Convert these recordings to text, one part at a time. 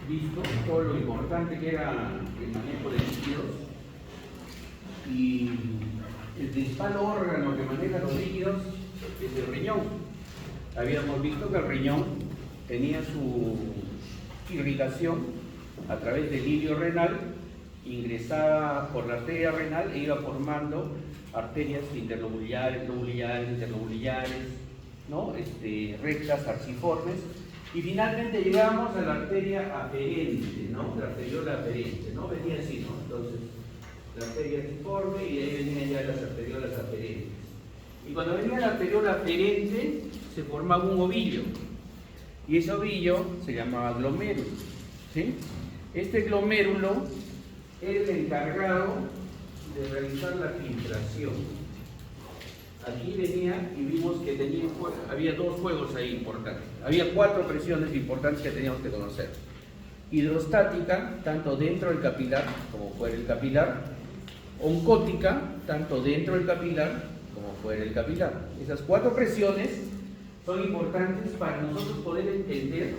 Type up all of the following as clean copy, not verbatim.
visto todo lo importante que era el manejo de líquidos y el principal órgano que maneja los líquidos es el riñón. Habíamos visto que el riñón tenía su irrigación a través del hilio renal, ingresaba por la arteria renal e iba formando arterias interlobulares, ¿no? Rectas, arciformes, y finalmente llegamos a la arteria aferente, ¿no? La arteriola aferente, ¿no? Venía así, ¿no? Entonces, la arteria arciforme y de ahí venían ya las arteriolas aferentes. Y cuando venía la arteriola aferente, se formaba un ovillo, y ese ovillo se llamaba glomérulo, ¿sí? Este glomérulo era el encargado de realizar la filtración. Aquí venía y vimos que había dos juegos ahí importantes. Había 4 presiones importantes que teníamos que conocer. Hidrostática, tanto dentro del capilar como fuera del capilar. Oncótica, tanto dentro del capilar como fuera del capilar. Esas 4 presiones son importantes para nosotros poder entender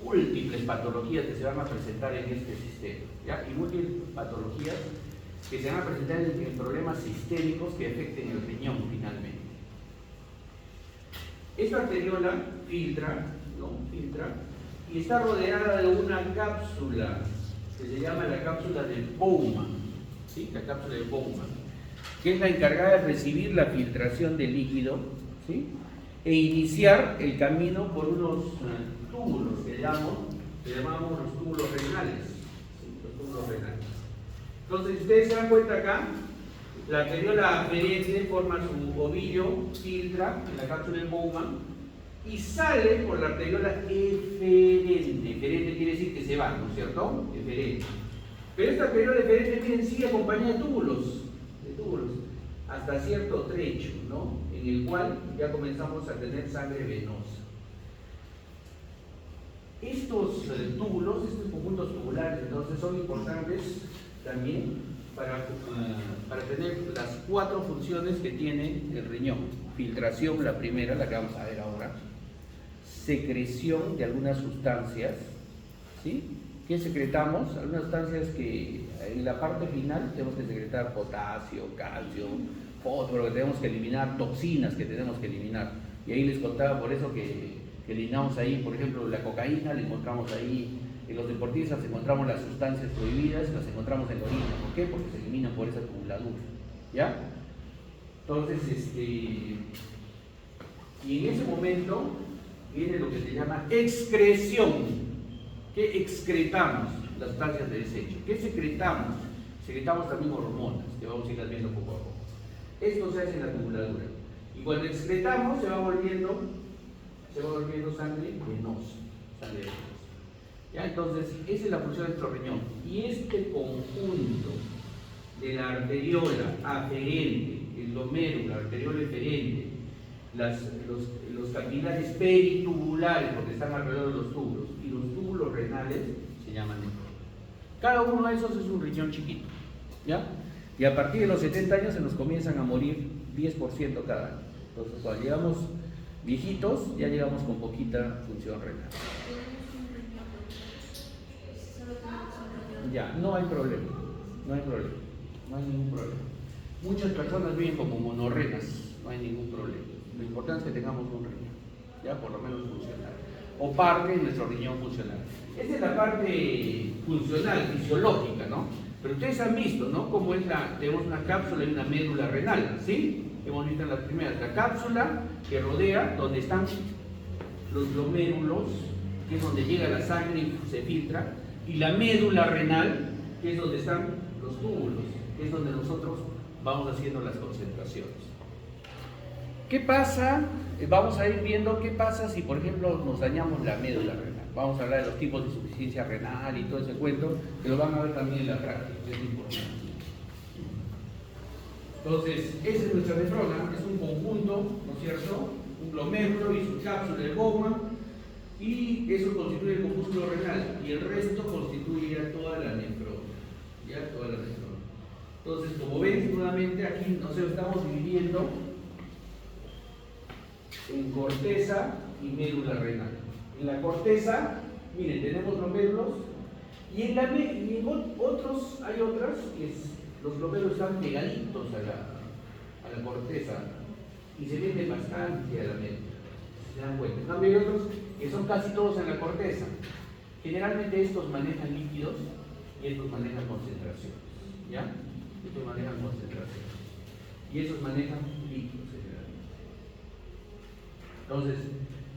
múltiples patologías que se van a presentar en este sistema, ¿ya? Y múltiples patologías que se van a presentar en problemas sistémicos que afecten el riñón finalmente. Esta arteriola filtra, ¿no? Filtra, y está rodeada de una cápsula que se llama la cápsula de Bowman, ¿sí? La cápsula de Bowman, que es la encargada de recibir la filtración del líquido, ¿sí? E iniciar el camino por unos túbulos que llamamos los túbulos renales, ¿sí? Los túbulos renales. Entonces, ustedes se dan cuenta acá, la arteriola aferente forma su ovillo, filtra en la cápsula de Bowman y sale por la arteriola eferente. Eferente quiere decir que se va, ¿no es cierto? Eferente. Pero esta arteriola eferente tiene en sí acompañada de túbulos, hasta cierto trecho, ¿no? En el cual ya comenzamos a tener sangre venosa. Estos túbulos, estos conjuntos tubulares, entonces son importantes también para tener las 4 funciones que tiene el riñón. Filtración, la primera, la que vamos a ver ahora. Secreción de algunas sustancias, ¿sí? ¿Qué secretamos? Algunas sustancias que en la parte final tenemos que secretar potasio, calcio, fósforo, que tenemos que eliminar, toxinas que tenemos que eliminar. Y ahí les contaba por eso que eliminamos ahí, por ejemplo, la cocaína, la encontramos ahí. En los deportistas encontramos las sustancias prohibidas, las encontramos en la orina. ¿Por qué? Porque se eliminan por esa acumuladura, ¿ya? Entonces, y en ese momento viene lo que se llama excreción. ¿Qué excretamos? Las sustancias de desecho. ¿Qué secretamos? Secretamos también hormonas, que vamos a ir viendo poco a poco. Esto se hace en la acumuladura. Y cuando excretamos se va volviendo sangre venosa. Sangre venosa. ¿Ya? Entonces, esa es la función de nuestro riñón. Y este conjunto de la arteriola aferente, el glomérulo, la arteriola eferente, los capilares peritubulares, porque están alrededor de los túbulos, y los túbulos renales se llaman nefrones. Cada uno de esos es un riñón chiquito, ¿ya? Y a partir de los 70 años se nos comienzan a morir 10% cada año. Entonces, cuando llegamos viejitos, ya llegamos con poquita función renal. Ya, no hay problema, no hay ningún problema. Muchas personas viven como monorrenas, no hay ningún problema. Lo importante es que tengamos un riñón, ya por lo menos funcional, o parte de nuestro riñón funcional. Esa es la parte funcional, fisiológica, ¿no? Pero ustedes han visto, ¿no? Cómo es tenemos una cápsula y una médula renal, ¿sí? Hemos visto en las primeras, la cápsula que rodea, donde están los glomérulos, que es donde llega la sangre y se filtra, y la médula renal, que es donde están los túbulos, que es donde nosotros vamos haciendo las concentraciones. ¿Qué pasa? Vamos a ir viendo qué pasa si, por ejemplo, nos dañamos la médula renal. Vamos a hablar de los tipos de insuficiencia renal y todo ese cuento, que lo van a ver también en la práctica, que es importante. Entonces, esa es nuestra nefrona, es un conjunto, ¿no es cierto? Un glomérulo y su cápsula de Bowman, y eso constituye el corpúsculo renal, y el resto constituye ya toda la nefrona. Ya toda la nefrona. Entonces, como ven, nuevamente aquí nos estamos dividiendo en corteza y médula renal. En la corteza, miren, tenemos los glomérulos, y en otros hay otras que los glomérulos están pegaditos a la corteza y se venden bastante a la mente. ¿Se dan cuenta? En cambio, hay otros que son casi todos en la corteza. Generalmente estos manejan líquidos y estos manejan concentraciones. ¿Ya? Estos manejan concentraciones. Y estos manejan líquidos generalmente. Entonces,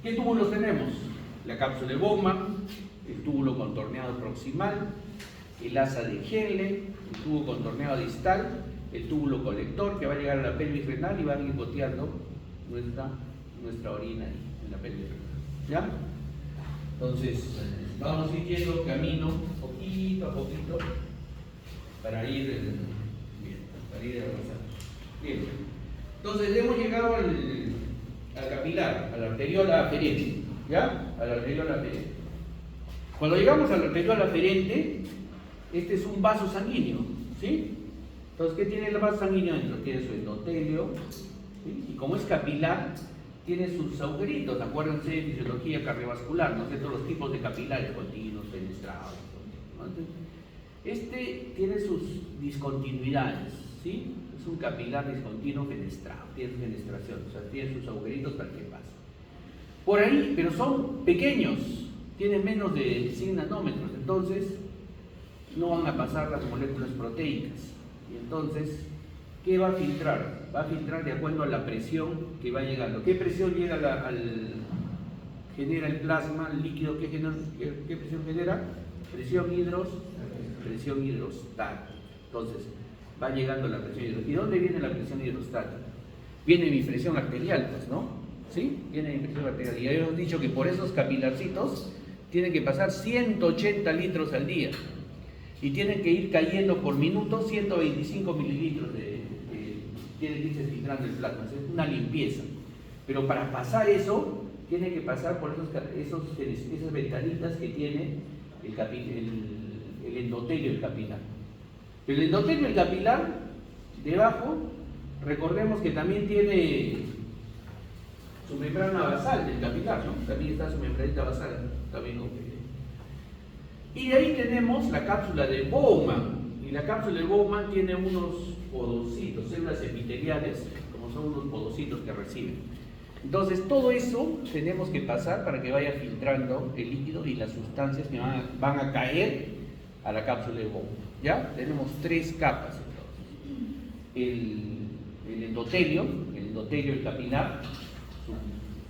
¿qué túbulos tenemos? La cápsula de Bowman, el túbulo contorneado proximal, el asa de Henle, el tubo contorneado distal, el túbulo colector que va a llegar a la pelvis renal y va a ir goteando nuestra orina ahí, en la pelvis renal. ¿Ya? Entonces, vamos a ir yendo camino poquito a poquito para ir avanzando. Bien. Entonces, hemos llegado al capilar, a la arteriola aferente. ¿Ya? A la arteriola aferente. Cuando llegamos a la arteriola aferente, este es un vaso sanguíneo, ¿sí? Entonces, ¿qué tiene el vaso sanguíneo dentro? Tiene su endotelio, ¿sí? Y como es capilar, tiene sus agujeritos. Acuérdense de fisiología cardiovascular, ¿no? De todos los tipos de capilares, continuos, fenestrados, ¿no? Entonces, este tiene sus discontinuidades, ¿sí? Es un capilar discontinuo fenestrado, tiene fenestración, o sea, tiene sus agujeritos para que pase. Por ahí, pero son pequeños, tienen menos de 100 nanómetros, entonces no van a pasar las moléculas proteicas. Y entonces, ¿qué va a filtrar? Va a filtrar de acuerdo a la presión que va llegando. ¿Qué presión llega genera el plasma, el líquido? ¿Qué presión genera? Presión hidrostática. Entonces, va llegando la presión hidrostática. ¿Y dónde viene la presión hidrostática? Viene mi presión arterial, pues, ¿no? ¿Sí? Viene mi presión arterial. Y habíamos dicho que por esos capilarcitos tienen que pasar 180 litros al día. Y tienen que ir cayendo por minuto 125 mililitros tiene que irse filtrando el plasma. Es una limpieza. Pero para pasar eso, tiene que pasar por esas ventanitas que tiene el endotelio del capilar. El endotelio del capilar, debajo, recordemos que también tiene su membrana basal del capilar, ¿no? También está su membranita basal, también con. Y de ahí tenemos la cápsula de Bowman. Y la cápsula de Bowman tiene unos podocitos, células epiteliales, como son unos podocitos que reciben. Entonces, todo eso tenemos que pasar para que vaya filtrando el líquido y las sustancias que van a caer a la cápsula de Bowman. ¿Ya? Tenemos 3 capas, entonces. El endotelio del capilar,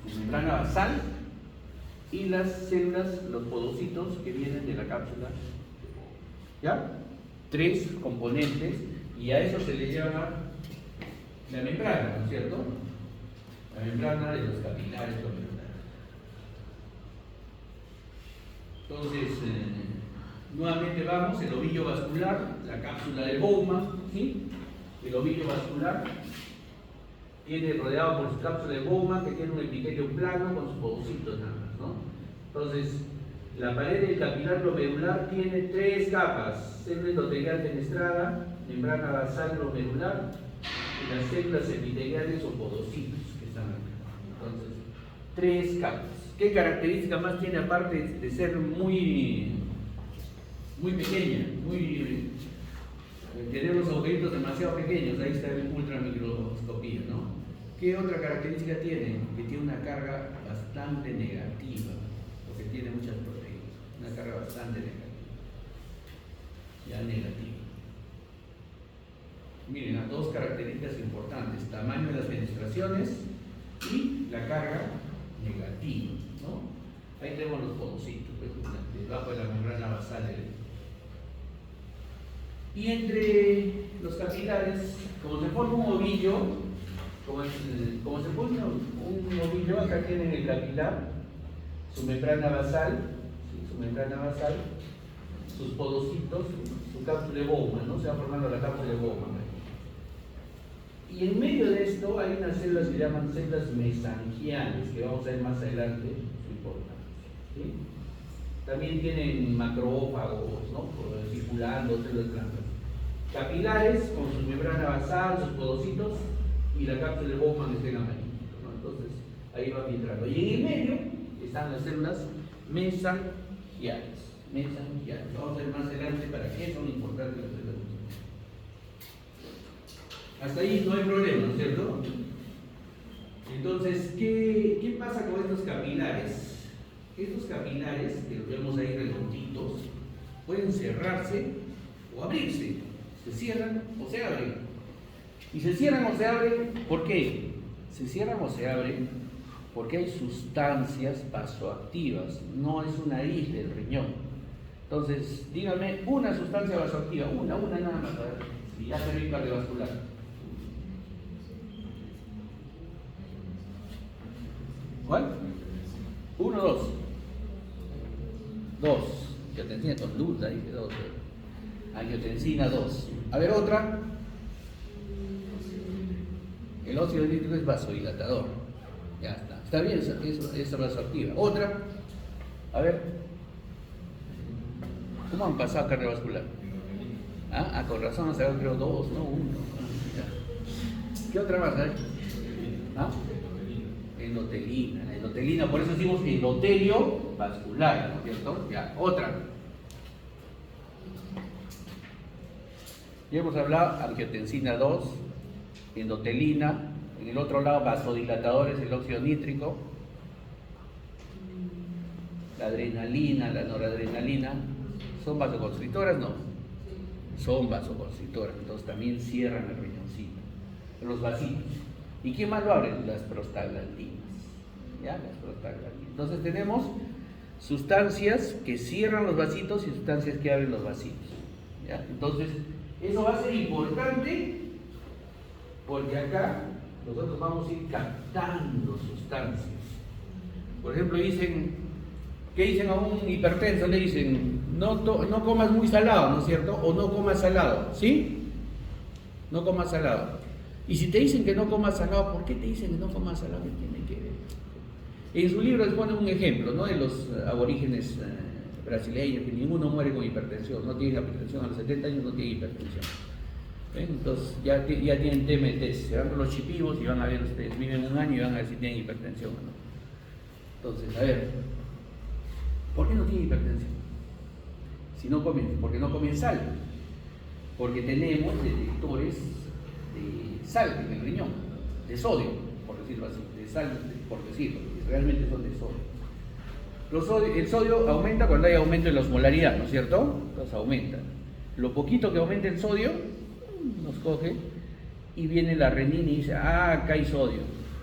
su membrana basal, y las células, los podocitos que vienen de la cápsula. ¿Ya? 3 componentes, y a eso se le llama la membrana, ¿no es cierto? La membrana de los capilares glomerulares. Entonces, nuevamente vamos, el ovillo vascular, la cápsula de Bowman, ¿sí? El ovillo vascular viene rodeado por su cápsula de Bowman, que tiene un epitelio plano con sus podocitos nada más, ¿no? Entonces, la pared del capilar glomerular tiene 3 capas: célula endotelial fenestrada, membrana basal glomerular y las células epiteliales o podocitos que están acá. Entonces, 3 capas. ¿Qué característica más tiene, aparte de ser muy pequeña, tener los agujeritos demasiado pequeños? Ahí está el ultramicroscopía, ¿no? ¿Qué otra característica tiene? Que tiene una carga bastante negativa, porque tiene muchas proteínas, una carga bastante negativa, ya negativa. Miren, las 2 características importantes: tamaño de las fenestraciones y la carga negativa, ¿no? Ahí tenemos los podocitos, pues, debajo de la membrana basal. Y entre los capilares, como se forma un ovillo, como se forma un ovillo, acá tienen el capilar, su membrana basal, ¿sí? Su membrana basal, sus podocitos, su cápsula de Bowman, ¿no? Se va formando la cápsula de Bowman. Y en medio de esto hay unas células que se llaman células mesangiales, que vamos a ver más adelante su importancia, ¿sí? También tienen macrófagos, ¿no? Circulando, células blancas. Capilares con su membrana basal, sus podocitos y la cápsula de Bowman está en amarillito, ¿no? Entonces ahí va filtrando. Y en el medio están las células mesangiales, Mesa, ya, vamos a ver más adelante para qué son importantes los electrones. Hasta ahí no hay problema, ¿no es cierto? Entonces, ¿qué pasa con estos capilares? Estos capilares, que los vemos ahí redonditos, pueden cerrarse o abrirse. Se cierran o se abren. Y se cierran o se abren, ¿por qué? Se cierran o se abren porque hay sustancias vasoactivas, no es una isla el riñón. Entonces, dígame una sustancia vasoactiva, una nada más, a ver, y ya se ve cardiovascular. ¿Cuál? Uno, dos. Dos. Angiotensina con duda, dije dos. Angiotensina 2. A ver, otra. El óxido nítrico es vasodilatador. Ya está. Está bien, esa vasoactiva. Otra. A ver. ¿Cómo han pasado cardiovascular? Ah, con razón, o sea, creo dos, no uno. ¿Qué otra más hay? ¿Ah? Endotelina, por eso decimos endotelio vascular, ¿no es cierto? Ya, otra. Ya hemos hablado angiotensina 2, endotelina, en el otro lado vasodilatadores, el óxido nítrico, la adrenalina, la noradrenalina. ¿Son vasoconstrictoras? No. Son vasoconstrictoras, entonces también cierran el riñoncito, los vasitos. ¿Y quién más lo abre? Las prostaglandinas. ¿Ya? Las prostaglandinas. Entonces tenemos sustancias que cierran los vasitos y sustancias que abren los vasitos. ¿Ya? Entonces, eso va a ser importante porque acá nosotros vamos a ir captando sustancias. Por ejemplo, ¿qué dicen a un hipertenso? Le dicen, no comas muy salado, ¿no es cierto? O no comas salado, ¿sí? No comas salado. Y si te dicen que no comas salado, ¿por qué te dicen que no comas salado? ¿Qué tiene que ver? En su libro les pone un ejemplo, ¿no? De los aborígenes brasileños, que ninguno muere con hipertensión, no tiene hipertensión a los 70 años, no tiene hipertensión. ¿Ven? Entonces ya tienen TMT, se van con los chipivos y van a ver ustedes, viven un año y van a ver si tienen hipertensión o no. Entonces, a ver, ¿por qué no tienen hipertensión? Si no comen, porque no comen sal, porque tenemos detectores de sal en el riñón, de sodio, por decirlo así, de sal, por decirlo, porque realmente son de sodio. El sodio aumenta cuando hay aumento en la osmolaridad, ¿no es cierto? Entonces aumenta. Lo poquito que aumente el sodio, nos coge y viene la renina y dice, acá hay sodio.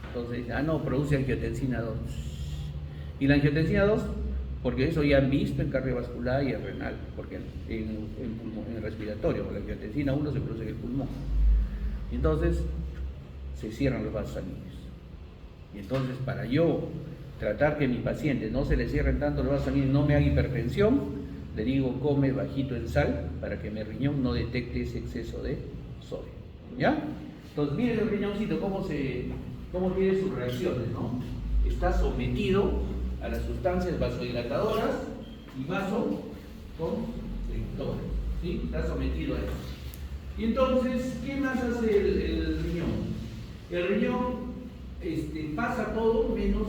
Entonces dice, no, produce angiotensina 2. ¿Y la angiotensina 2? Porque eso ya han visto en cardiovascular y en renal, porque en respiratorio, porque la angiotensina 1 se produce en el pulmón. Y entonces se cierran los vasos sanguíneos. Y entonces para yo tratar que a mi paciente no se le cierren tanto los vasos sanguíneos, no me haga hipertensión, le digo come bajito en sal para que mi riñón no detecte ese exceso de sodio. ¿Ya? Entonces miren el riñoncito cómo tiene sus reacciones, ¿no? Está sometido a las sustancias vasodilatadoras y vasoconstrictores, ¿sí? Está sometido a eso. Y entonces, ¿qué más hace el riñón? El riñón pasa todo menos,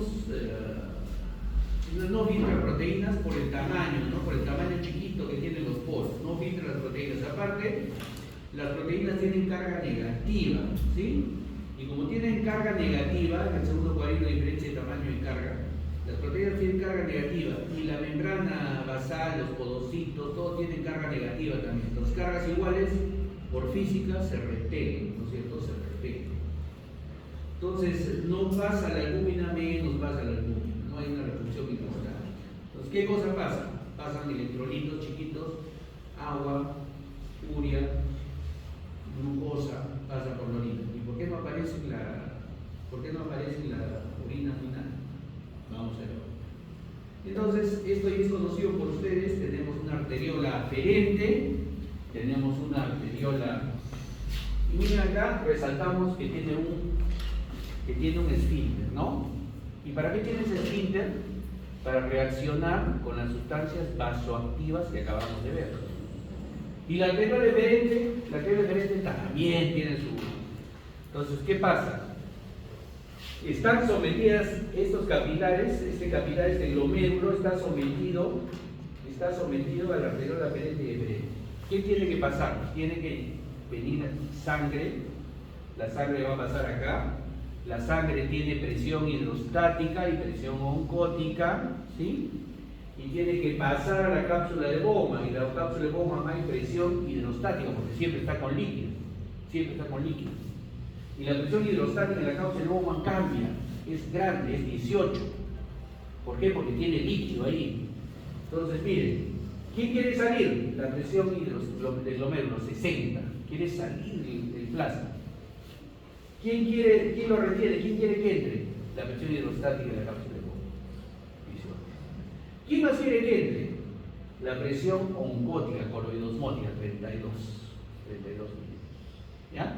no filtra proteínas por el tamaño, ¿no? Por el tamaño chiquito que tienen los poros, no filtra las proteínas. Aparte, las proteínas tienen carga negativa, ¿sí? Y como tienen carga negativa, en el segundo cuadrito diferencia de tamaño y carga, las proteínas tienen carga negativa y la membrana basal, los podocitos, todo tienen carga negativa también. Las cargas iguales, por física, se repelen, ¿no es cierto? Se repelen. Entonces, no pasa la albúmina menos pasa la albúmina, no hay una repulsión inconstante. Entonces, ¿qué cosa pasa? Pasan electrolitos chiquitos, agua, urea, glucosa, pasa por la orina. ¿Y por qué no aparece la orina final? Vamos a ver. Entonces, esto ya es conocido por ustedes. Tenemos una arteriola aferente, tenemos una arteriola, y miren acá, resaltamos que tiene un esfínter, ¿no? ¿Y para qué tiene ese esfínter? Para reaccionar con las sustancias vasoactivas que acabamos de ver. Y la arteriola deferente también tiene su... Entonces, ¿qué pasa? Están sometidas estos capilares, este glomérulo está sometido está sometido a la arteriola aferente y deferente. ¿Qué tiene que pasar? Tiene que venir sangre, la sangre va a pasar acá, la sangre tiene presión hidrostática y presión oncótica, ¿sí? Y tiene que pasar a la cápsula de Bowman, y la cápsula de Bowman hay presión hidrostática, porque siempre está con líquido, siempre está con líquido. Y la presión hidrostática en la cápsula de Bowman cambia, es grande, es 18. ¿Por qué? Porque tiene líquido ahí. Entonces, miren, ¿quién quiere salir? La presión del glomérulo, 60. Quiere salir del plasma. ¿Quién lo retiene? ¿Quién quiere que entre? La presión hidrostática de la cápsula de Bowman. 18. ¿Quién más quiere que entre? La presión oncótica, coloidosmótica, 32 milímetros. ¿Ya?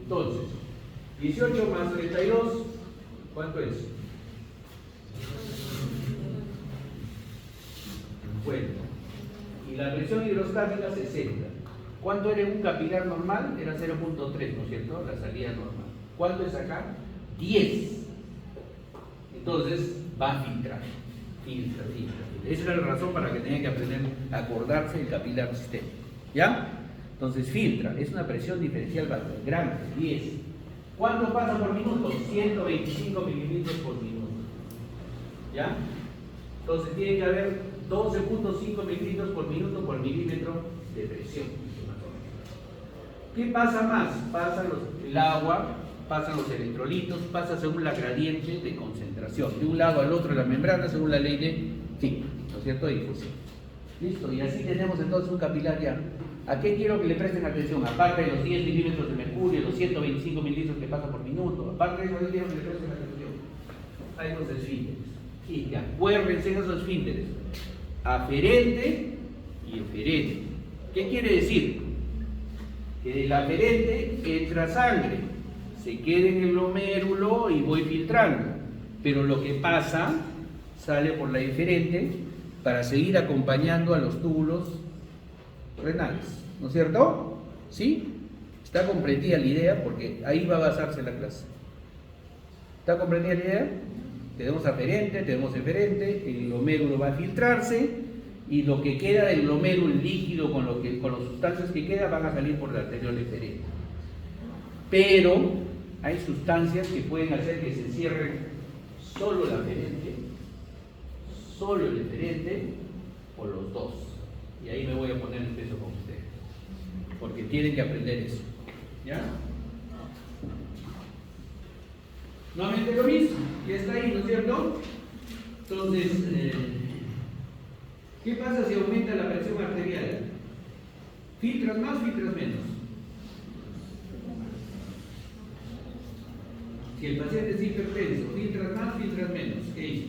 Entonces, 18 más 32, ¿cuánto es? 50. Y la presión hidrostática 60. ¿Cuánto era un capilar normal? Era 0.3, ¿no es cierto? La salida normal. ¿Cuánto es acá? 10. Entonces va a filtrar. Filtra. Esa es la razón para que tengan que aprender a acordarse del capilar sistema. ¿Ya? Entonces filtra. Es una presión diferencial grande, 10. ¿Cuánto pasa por minuto? 125 mililitros por minuto. ¿Ya? Entonces tiene que haber 12.5 mililitros por minuto por milímetro de presión. ¿Qué pasa más? Pasa el agua, pasan los electrolitos, pasa según la gradiente de concentración, de un lado al otro de la membrana según la ley de Fick, ¿no es cierto? De difusión. Listo, y así tenemos entonces un capilar ya. ¿A qué quiero que le presten atención? Aparte de los 10 milímetros de mercurio, los 125 mililitros que pasa por minuto, aparte de eso, quiero que le presten atención. Hay los esfínteres. Y que acuérdense de esos esfínteres. Aferente y eferente. ¿Qué quiere decir? Que del aferente entra sangre, se queda en el glomérulo y voy filtrando. Pero lo que pasa sale por la eferente para seguir acompañando a los túbulos renales, ¿no es cierto? ¿Sí? ¿Está comprendida la idea? Porque ahí va a basarse la clase. ¿Está comprendida la idea? Tenemos aferente, tenemos eferente, el glomérulo va a filtrarse y lo que queda del glomérulo líquido con las sustancias que quedan van a salir por la arteriola eferente. Pero hay sustancias que pueden hacer que se cierren solo la aferente, solo el eferente o los dos. Y ahí me voy a poner el peso con ustedes, porque tienen que aprender eso. ¿Ya? Nuevamente lo mismo, ya está ahí, ¿no es cierto? Entonces, ¿qué pasa si aumenta la presión arterial? ¿Filtras más, filtras menos? Si el paciente es hipertenso, ¿filtras más, filtras menos? ¿Qué dice?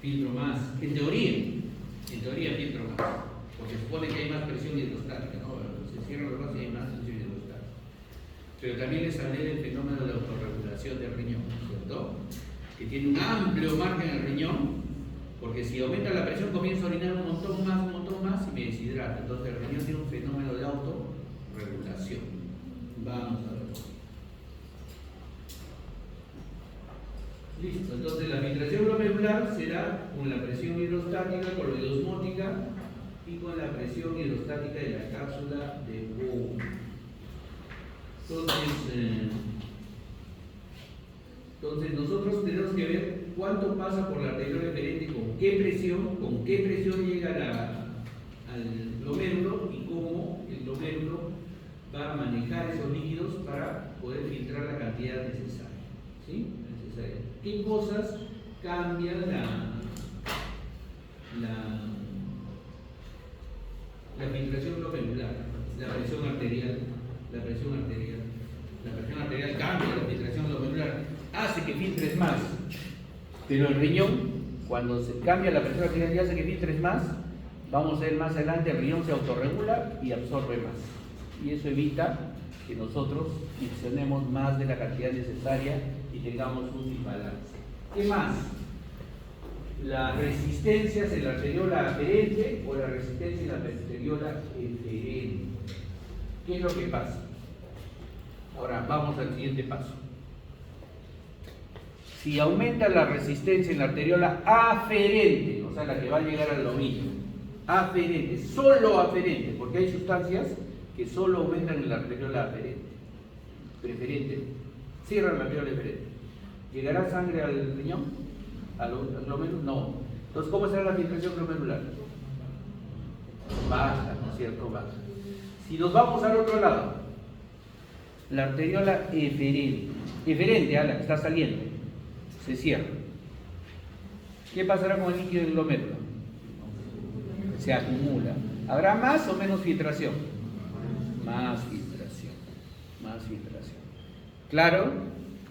Filtro más. En teoría filtro más, porque supone que hay más presión hidrostática, ¿no? Se cierran los vasos y hay más presión hidrostática. Pero también les hablé del fenómeno de autorregulación del riñón, ¿cierto? Que tiene un amplio margen el riñón, porque si aumenta la presión comienza a orinar un montón más y me deshidrata. Entonces el riñón tiene un fenómeno de autorregulación. Vamos a ver. Listo, entonces la filtración glomerular será con la presión hidrostática, coloidosmótica y con la presión hidrostática de la cápsula de Bowman. Entonces nosotros tenemos que ver cuánto pasa por la arteriola eferente, con qué presión llega al glomérulo y cómo el glomérulo va a manejar esos líquidos para poder filtrar la cantidad necesaria. ¿Sí? ¿Qué cosas cambian la filtración glomerular? La presión arterial cambia, la filtración glomerular hace que filtres más, pero el riñón, cuando se cambia la presión arterial y hace que filtres más, vamos a ver más adelante, el riñón se autorregula y absorbe más, y eso evita que nosotros insercionemos más de la cantidad necesaria y tengamos un imbalance. ¿Qué más? La resistencia en la arteriola aferente o la resistencia en la arteriola eferente. ¿Qué es lo que pasa? Ahora vamos al siguiente paso. Si aumenta la resistencia en la arteriola aferente, ¿no o sea, la que va a llegar al lomillo. Aferente, solo aferente, porque hay sustancias que solo aumentan la arteriola aferente. Preferente, cierran la arteriola deferente. ¿Llegará sangre al riñón? ¿Al glomérulo? No. Entonces, ¿cómo será la filtración glomerular? Baja, ¿no es cierto? Baja. Si nos vamos al otro lado, la arteriola eferente, a la que está saliendo, se cierra. ¿Qué pasará con el líquido del glomérulo? Se acumula. ¿Habrá más o menos filtración? Más filtración. Más filtración. ¿Claro?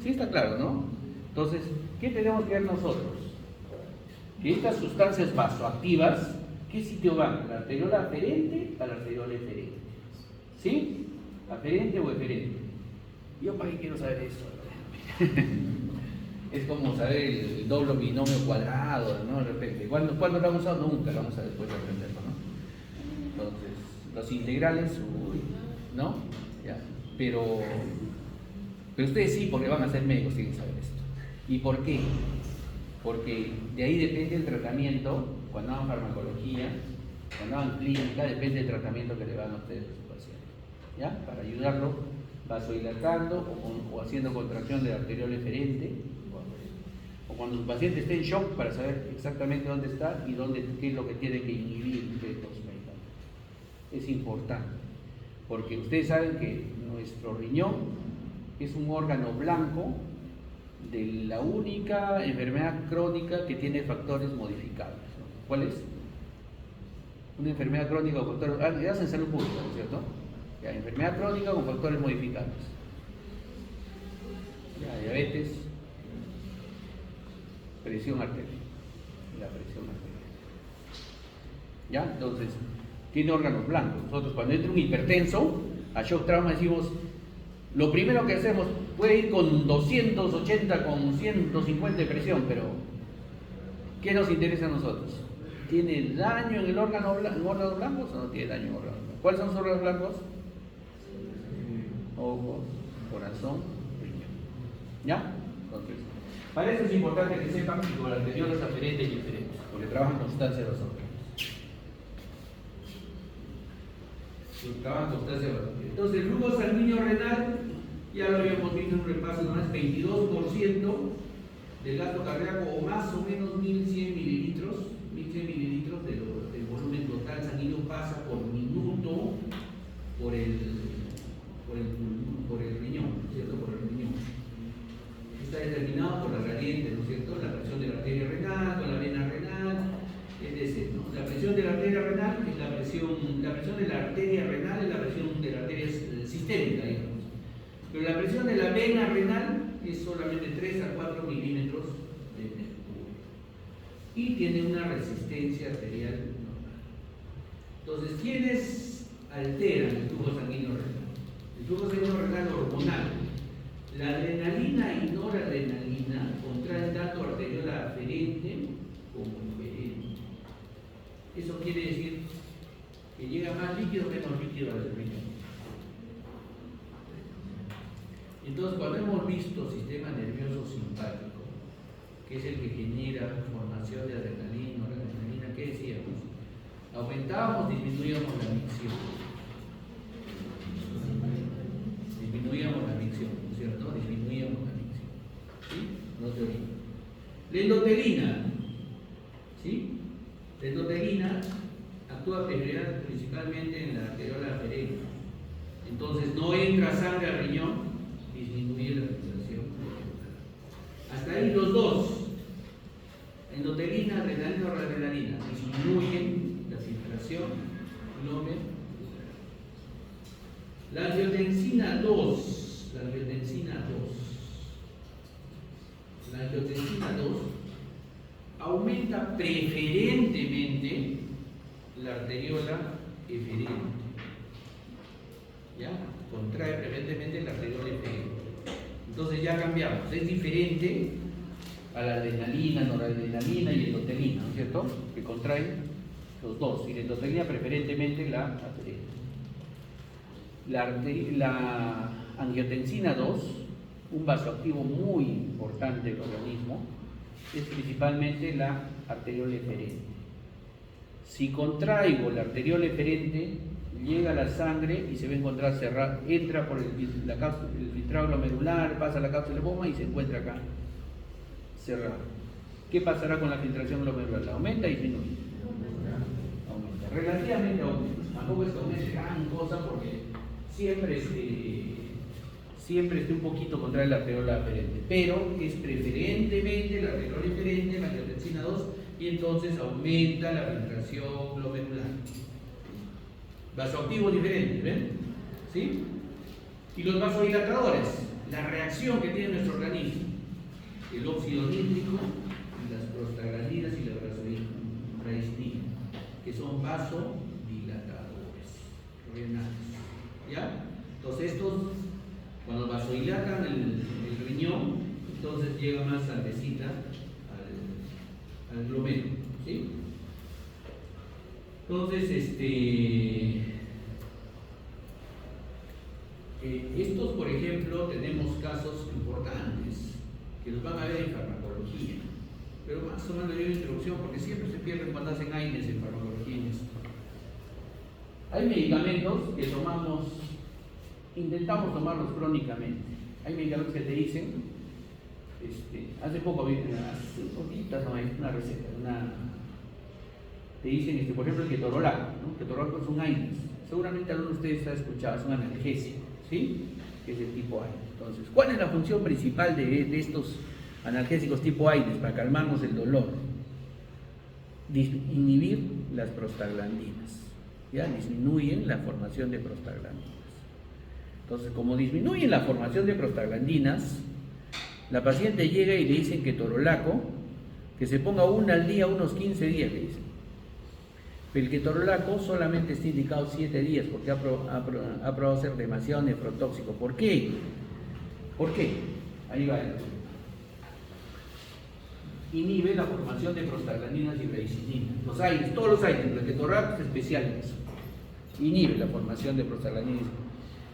Sí está claro, ¿no? Entonces, ¿qué tenemos que ver nosotros? Que estas sustancias vasoactivas, ¿qué sitio van? ¿La arteriola aferente a la arteriola eferente? ¿Sí? ¿Aferente o eferente? ¿Yo para qué quiero saber eso? Es como saber el doble binomio cuadrado, ¿no? De repente. ¿Cuándo lo han usado? Nunca lo vamos a después de aprenderlo, ¿no? Entonces, los integrales, uy, ¿no? Ya. Pero ustedes sí, porque van a ser médicos, tienen que saber esto. ¿Y por qué? Porque de ahí depende el tratamiento, cuando hagan farmacología, cuando hagan clínica, depende del tratamiento que le van a ustedes a su paciente. ¿Ya? Para ayudarlo vasodilatando o haciendo contracción de la arteriola eferente, o cuando su paciente esté en shock para saber exactamente dónde está y qué es lo que tiene que inhibir de estos medicamentos. Es importante, porque ustedes saben que nuestro riñón es un órgano blanco de la única enfermedad crónica que tiene factores modificables. ¿Cuál es? Una enfermedad crónica con factores... ya en salud pública, ¿no es cierto? Ya, enfermedad crónica con factores modificables. Ya, diabetes, presión arterial. La presión arterial. ¿Ya? Entonces, tiene órganos blancos. Nosotros cuando entra un hipertenso, a shock trauma decimos, lo primero que hacemos puede ir con 280, con 150 de presión, pero ¿qué nos interesa a nosotros? ¿Tiene daño en el órgano en órganos blancos o no tiene daño en órganos blancos? ¿Cuáles son los órganos blancos? Ojos, corazón, riñón. ¿Ya? Entonces, para eso es importante que sepan que con la arteriola es aferente y diferente, porque trabajan con sustancias vasoactivas. Entonces, el flujo sanguíneo renal, ya lo habíamos visto en un repaso, no es 22% del gasto cardíaco o más o menos 1100 mililitros. 1100 mililitros del volumen total sanguíneo pasa por minuto por el riñón, ¿no es cierto? Por el riñón. Está determinado por la gradiente, ¿no es cierto? La presión de la arteria renal, con la vena renal, etc., ¿no? La presión de la arteria renal es la presión de la arteria renal es la presión de la arteria sistémica, digamos. Pero la presión de la vena renal es solamente 3 a 4 milímetros de mercurio. Y tiene una resistencia arterial normal. Entonces, ¿quiénes alteran el flujo sanguíneo renal? El flujo sanguíneo renal hormonal. La adrenalina y noradrenalina contraen tanto arteriola aferente como eferente. Eso quiere decir que llega más líquido o menos líquido al riñón. Entonces, cuando hemos visto sistema nervioso simpático, que es el que genera formación de adrenalina, noradrenalina, ¿qué decíamos? Aumentábamos, disminuíamos la micción. Disminuíamos la micción, ¿no es cierto? Disminuíamos la micción. ¿Sí? No te olvides. La endotelina. ¿Sí? La endotelina actúa principalmente en la arteriola aferente. Entonces, no entra sangre al riñón, disminuye la filtración. Hasta ahí los dos. Endotelina, adrenalina o adrenalina disminuyen la filtración glomerular. La angiotensina 2, la angiotensina 2 aumenta preferentemente la arteriola eferente. ¿Ya? Contrae preferentemente la arteriola eferente. Entonces ya cambiamos, es diferente a la adrenalina, noradrenalina y endotelina, ¿no es cierto? Que contraen los dos, y la endotelina preferentemente la aferente. La angiotensina 2, un vasoactivo muy importante del organismo, es principalmente la arteriola eferente. Si contraigo la arteriol eferente, llega la sangre y se va a encontrar cerrada, entra por el filtrado glomerular, pasa la cápsula de Bowman y se encuentra acá, cerrado. ¿Qué pasará con la filtración glomerular? ¿Aumenta y disminuye? Aumenta. Relativamente aumenta. Tampoco es que aumente gran cosa porque siempre esté un poquito contra la arteriol eferente, pero es preferentemente la arteriol eferente, la angiotensina 2, y entonces aumenta la filtración glomerular. Vasoactivos diferentes, ¿ven? ¿Sí? Y los vasodilatadores, la reacción que tiene nuestro organismo, el óxido nítrico, las prostaglandinas y la bradicinina, que son vasodilatadores renales. ¿Ya? Entonces estos, cuando vasodilatan el riñón, entonces llega más sangrecita al glomérulo, ¿sí? Entonces, estos, por ejemplo, tenemos casos importantes que los van a ver en farmacología, pero más o menos le doy una introducción porque siempre se pierden cuando hacen AINES en farmacología. Hay medicamentos que intentamos tomarlos crónicamente. Hay medicamentos que te dicen, hace poquitas no hay una receta, te dicen, por ejemplo, el ketorolaco, ¿no? Ketorolaco es un AINES. Seguramente alguno de ustedes ha escuchado, es un analgésico, ¿sí? Que es el tipo AINES. Entonces, ¿cuál es la función principal de estos analgésicos tipo AINES para calmarnos el dolor? Inhibir las prostaglandinas, ¿ya? Disminuyen la formación de prostaglandinas. Entonces, como disminuyen la formación de prostaglandinas, la paciente llega y le dicen ketorolaco, que se ponga una al día, unos 15 días, le dicen. El ketorolaco solamente está indicado 7 días porque ha probado ser demasiado nefrotóxico. ¿Por qué? ¿Por qué? Ahí va. Inhibe la formación de prostaglandinas y bradicinina. Los AINES, todos los AINES, el ketorolaco es especial en eso. Inhibe la formación de prostaglandinas.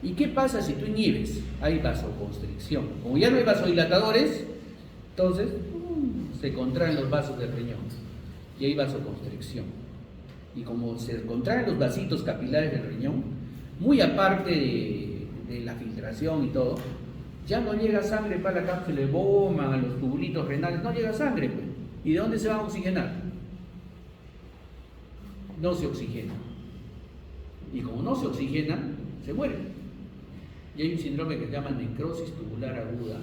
¿Y qué pasa si tú inhibes? Hay vasoconstricción. Como ya no hay vasodilatadores, entonces se contraen los vasos del riñón y hay vasoconstricción. Y como se contraen los vasitos capilares del riñón, muy aparte de la filtración y todo, ya no llega sangre para la cápsula de Bowman, a los tubulitos renales, no llega sangre, pues. ¿Y de dónde se va a oxigenar? No se oxigena. Y como no se oxigena, se muere. Y hay un síndrome que se llama necrosis tubular aguda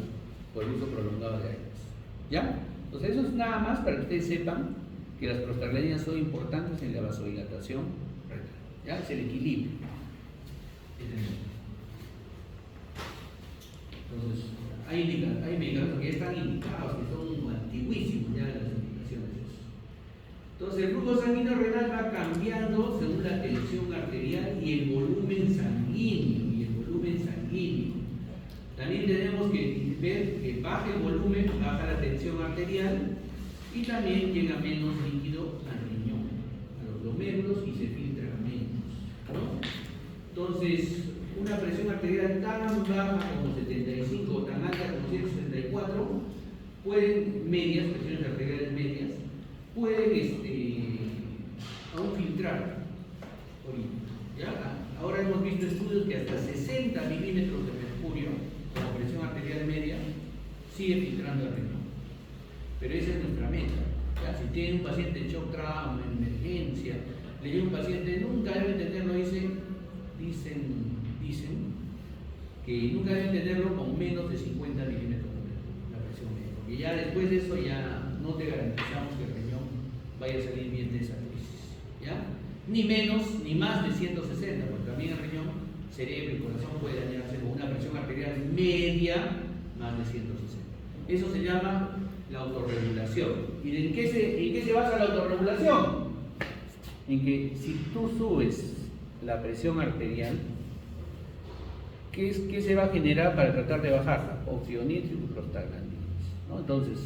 por el uso prolongado de AINES. ¿Ya? Entonces eso es nada más para que ustedes sepan que las prostaglandinas son importantes en la vasodilatación renal. ¿Ya? Es el equilibrio. Entonces, hay medicamentos que ya están indicados, que son antiguísimos ya las indicaciones de eso. Entonces, el flujo sanguíneo renal va cambiando según la tensión arterial y el volumen sanguíneo. También tenemos que ver que baja el volumen, baja la tensión arterial y también llega menos líquido al riñón, a los glomérulos y se filtra menos, ¿no? Entonces, una presión arterial tan baja como 75 o tan alta como 164 pueden, presiones arteriales medias, pueden aún filtrar orina. ¿Ya? Ahora hemos visto estudios que hasta 60 milímetros de mercurio con la presión arterial media sigue filtrando el riñón. Pero esa es nuestra meta. ¿Ya? Si tiene un paciente en shock trauma, en emergencia, le llega un paciente, nunca debe tenerlo, dicen que nunca debe tenerlo con menos de 50 milímetros de mercurio, la presión media. Porque ya después de eso ya no te garantizamos que el riñón vaya a salir bien de esa crisis. ¿Ya? Ni menos ni más de 160, porque también el riñón, cerebro y corazón puede dañarse con una presión arterial media más de 160. Eso se llama la autorregulación. ¿Y en qué se basa la autorregulación? En que si tú subes la presión arterial, ¿qué se va a generar para tratar de bajarla? Óxido nítrico y prostaglandinas, ¿no? Entonces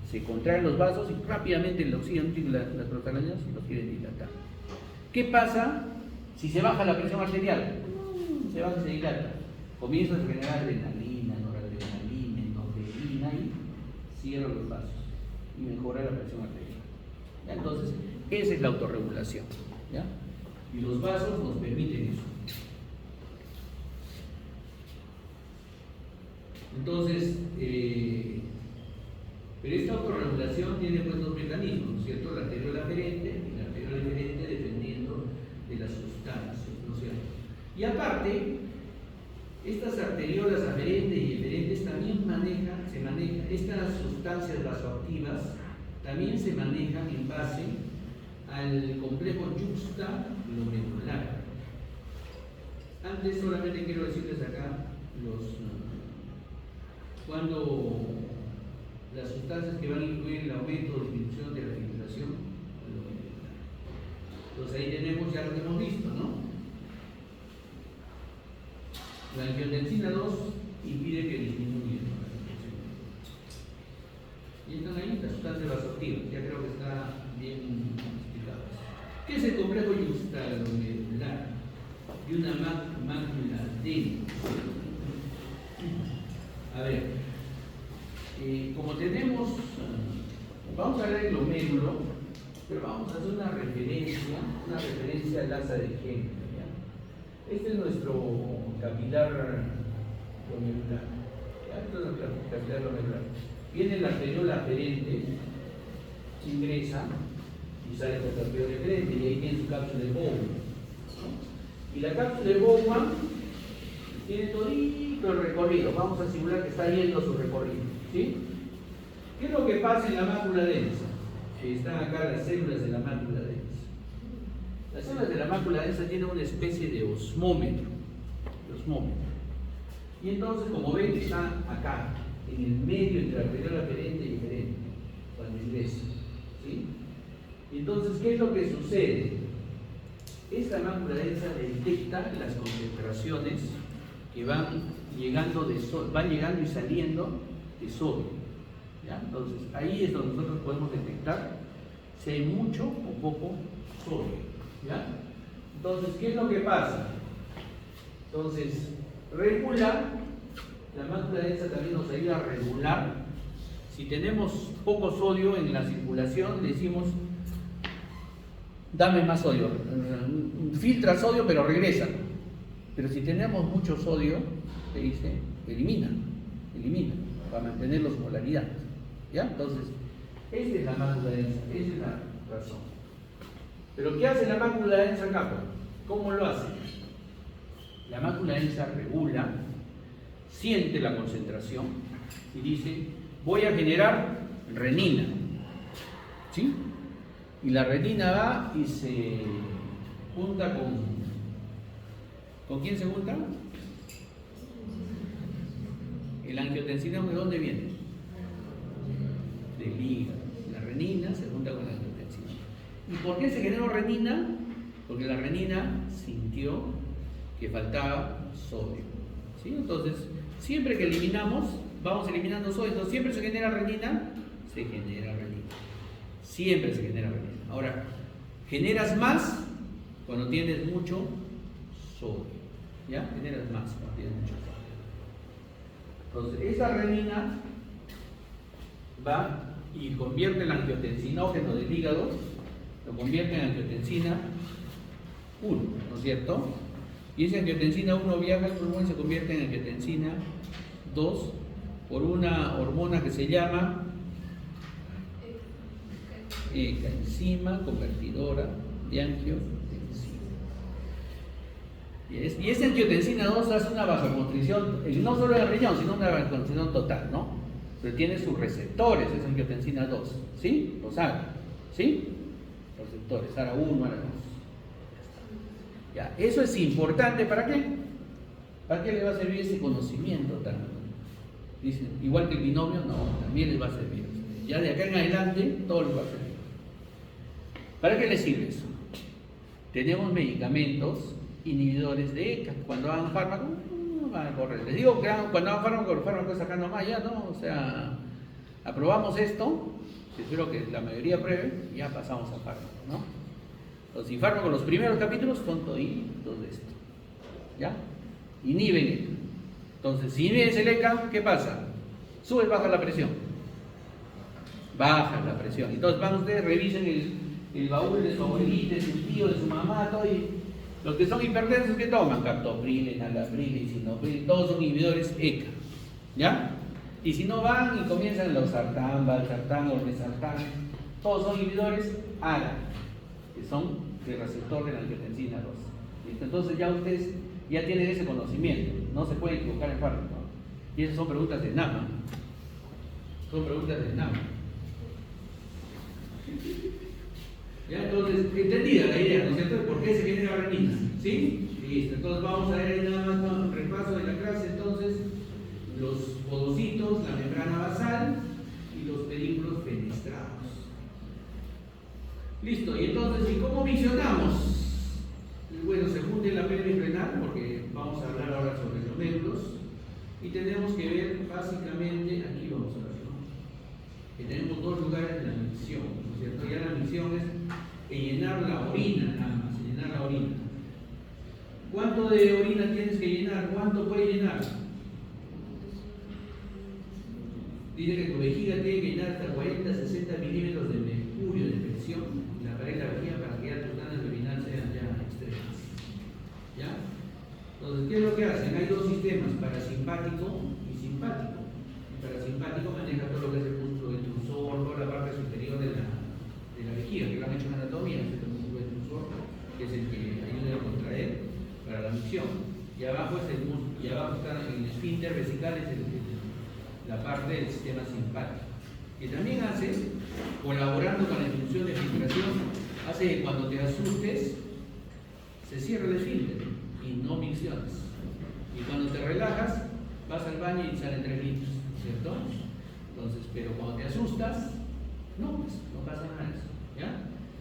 se contraen los vasos y rápidamente el óxido nítrico y las prostaglandinas los quieren dilatar. ¿Qué pasa si se baja la presión arterial? Se baja y se dilata. Comienza a generar adrenalina, noradrenalina, endorfina y cierra los vasos y mejora la presión arterial. Entonces, esa es la autorregulación. ¿ya? Y los vasos nos permiten eso. Entonces, pero esta autorregulación tiene pues dos mecanismos, ¿cierto? La arteriola aferente y la arteriola deferente dependiendo de las sustancias, ¿no es cierto? Y aparte, estas arteriolas aferentes y deferentes también se manejan, estas sustancias vasoactivas también se manejan en base al complejo yuxtaglomerular. Antes solamente quiero decirles acá cuando las sustancias que van a incluir el aumento o disminución de la filtración. Entonces ahí tenemos ya lo que hemos visto, ¿no? La angiotensina 2 impide que disminuya. Y están ahí las sustancias vasoactivas, ya creo que está bien explicado. ¿Qué es el complejo yuxtaglomerular? Y una mácula densa. A ver, como tenemos, vamos a ver el glomérulo, pero vamos a hacer una referencia al asa de Henle. Este es nuestro capilar glomerular. Esto es nuestro capilar glomerular. Viene la arteriola aferente, ingresa y sale por la arteriola deferente, y ahí tiene su cápsula de Bowman. Y la cápsula de Bowman tiene todito el recorrido. Vamos a simular que está yendo su recorrido, ¿sí? ¿Qué es lo que pasa en la mácula densa? Están acá las células de la mácula densa. Las células de la mácula densa tienen una especie de osmómetro. Y entonces, como ven, está acá, en el medio entre la arteriola aferente y deferente, cuando ingresa, ¿sí? Entonces, ¿qué es lo que sucede? Esta mácula densa detecta las concentraciones que van llegando y saliendo de sodio, ¿ya? Entonces, ahí es donde nosotros podemos detectar si hay mucho o poco sodio, ¿ya? Entonces, ¿qué es lo que pasa? Entonces, regular, la mácula densa también nos ayuda a regular. Si tenemos poco sodio en la circulación, decimos, dame más sodio, filtra sodio pero regresa. Pero si tenemos mucho sodio, te dice, elimina, para mantener la osmolaridad, ¿ya? Entonces, esa es la mácula densa, esa es la razón. Pero ¿qué hace la mácula densa acá? ¿Cómo lo hace? La mácula densa regula, siente la concentración y dice, voy a generar renina, ¿sí? Y la renina va y se junta ¿con quién se junta? El angiotensina, ¿de dónde viene? Del hígado. La renina se junta con la angiotensina. ¿Y por qué se generó renina? Porque la renina sintió que faltaba sodio, ¿sí? Entonces, siempre que eliminamos, vamos eliminando sodio. Entonces, siempre se genera renina, siempre se genera renina. Ahora, generas más cuando tienes mucho sodio, ¿ya? Generas más cuando tienes mucho sodio. Entonces, esa renina va y convierte el angiotensinógeno del hígado, lo convierte en angiotensina 1, ¿no es cierto? Y esa angiotensina 1 viaja al pulmón y se convierte en angiotensina 2 por una hormona que se llama enzima convertidora de angiotensina. Y esa angiotensina 2 hace una vasoconstricción, no solo en el riñón, sino una vasoconstricción total, ¿no? Pero tiene sus receptores, esa angiotensina 2, ¿sí? Los ARA, ¿sí? Receptores, ARA 1, ARA 2. Ya, eso es importante, ¿para qué? ¿Para qué le va a servir ese conocimiento tan? Dicen, igual que el binomio, no, también les va a servir. Ya de acá en adelante, todo les va a servir. ¿Para qué les sirve eso? Tenemos medicamentos inhibidores de ECA. Cuando hagan fármaco, no van a correr. Les digo que cuando hagan fármaco, el fármaco es acá nomás, ya no, o sea, aprobamos esto, espero que la mayoría apruebe, y ya pasamos a fármaco, ¿no? Los fármacos, los primeros capítulos son toditos de esto, ¿ya? Inhiben ECA. Entonces, si inhibes el ECA, ¿qué pasa? Sube, baja la presión. Baja la presión. Entonces, van ustedes, revisen el baúl de su abuelita, de sus tío, de su mamá, todo. Y los que son hipertensos, ¿qué toman? Captopril, enalapril, lisinopril, todos son inhibidores ECA. ¿Ya? Y si no van y comienzan los sartán, valsartán, olmesartán, todos son inhibidores ARA, que son de receptor de la angiotensina 2. ¿Listo? Entonces ya ustedes ya tienen ese conocimiento, no se pueden equivocar en fármaco. Y esas son preguntas de NAMA. Son preguntas de NAMA. ¿Ya? Entonces, entendida la idea, ¿no es cierto? ¿Por qué se genera renina? ¿Sí? Listo. Entonces vamos a ver nada más un repaso de la clase. Entonces, los podocitos, la membrana basal y los pedículos fenestrados. Listo. Y entonces, ¿y cómo visionamos? Bueno, se funde la pelvis renal, porque vamos a hablar ahora sobre los médulos. Y tenemos que ver básicamente, aquí vamos a ver, ¿no? Que tenemos dos lugares de la micción, ¿no es cierto? Ya la micción es llenar la orina, nada más, llenar la orina. ¿Cuánto de orina tienes que llenar? ¿Cuánto puede llenar? Dice que tu vejiga tiene que llenar hasta 40-60 milímetros de mercurio de presión en la pared de la vejiga para que ya tus ganas de orinar sean ya extremas. ¿Ya? Entonces, ¿qué es lo que hacen? Hay dos sistemas, parasimpático y simpático. El parasimpático maneja todo lo que es el músculo detrusor, toda la parte superior de la vejiga, que lo han hecho en anatomía, es el músculo detrusor, que es el que ayuda a contraer para la micción. Y abajo es el músculo, y abajo está el esfínter vesical, es la parte del sistema simpático, que también hace, colaborando con la inducción de filtración, hace que cuando te asustes se cierre el esfínter y no micciones. Y cuando te relajas, vas al baño y salen 3 litros, ¿cierto? Entonces, pero cuando te asustas, no, pues no pasa nada de eso, ¿ya?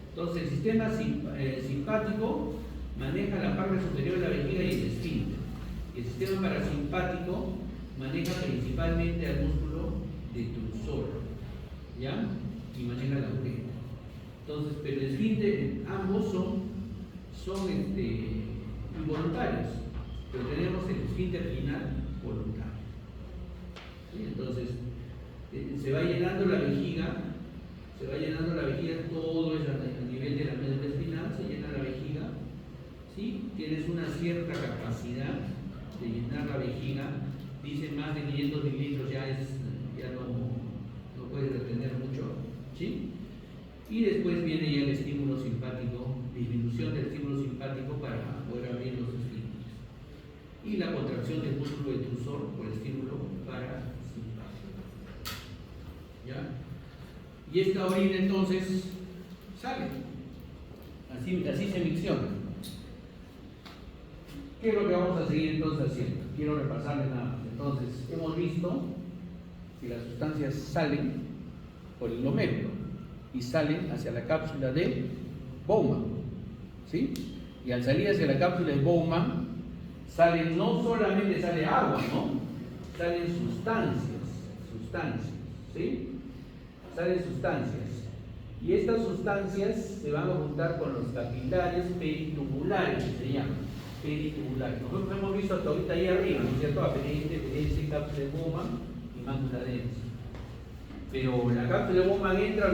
Entonces, el sistema simpático maneja la parte superior de la vejiga y el esfínter. Y el sistema parasimpático maneja principalmente al músculo detrusor, ¿ya? Y maneja la urina. Entonces, pero el esfínter, ambos son involuntarios, pero tenemos el esfínter final voluntario. ¿Sí? Entonces, se va llenando la vejiga, todo es a nivel de la médula espinal, se llena la vejiga, ¿sí? Tienes una cierta capacidad de llenar la vejiga, dicen más de 500 mililitros ya no puedes retener mucho, ¿sí? Y después viene ya el estímulo simpático, disminución del estímulo simpático para poder abrir los esfínteres. Y la contracción del músculo detrusor por estímulo parasimpático. ¿Ya? Y esta orina entonces sale. Así se micciona. ¿Qué es lo que vamos a seguir entonces haciendo? Quiero repasarles nada más. Entonces, hemos visto que las sustancias salen por el glomérulo y salen hacia la cápsula de Bowman, ¿sí? Y al salir hacia la cápsula de Bowman, no solamente sale agua, ¿no? Salen sustancias, ¿sí? Salen sustancias. Y estas sustancias se van a juntar con los capilares peritubulares, que se llaman. Peritubulares. Nosotros hemos visto hasta ahorita ahí arriba, ¿no es cierto? Apendiente, cápsula de Bowman y mácula densa. Pero la cápsula de Bowman entra a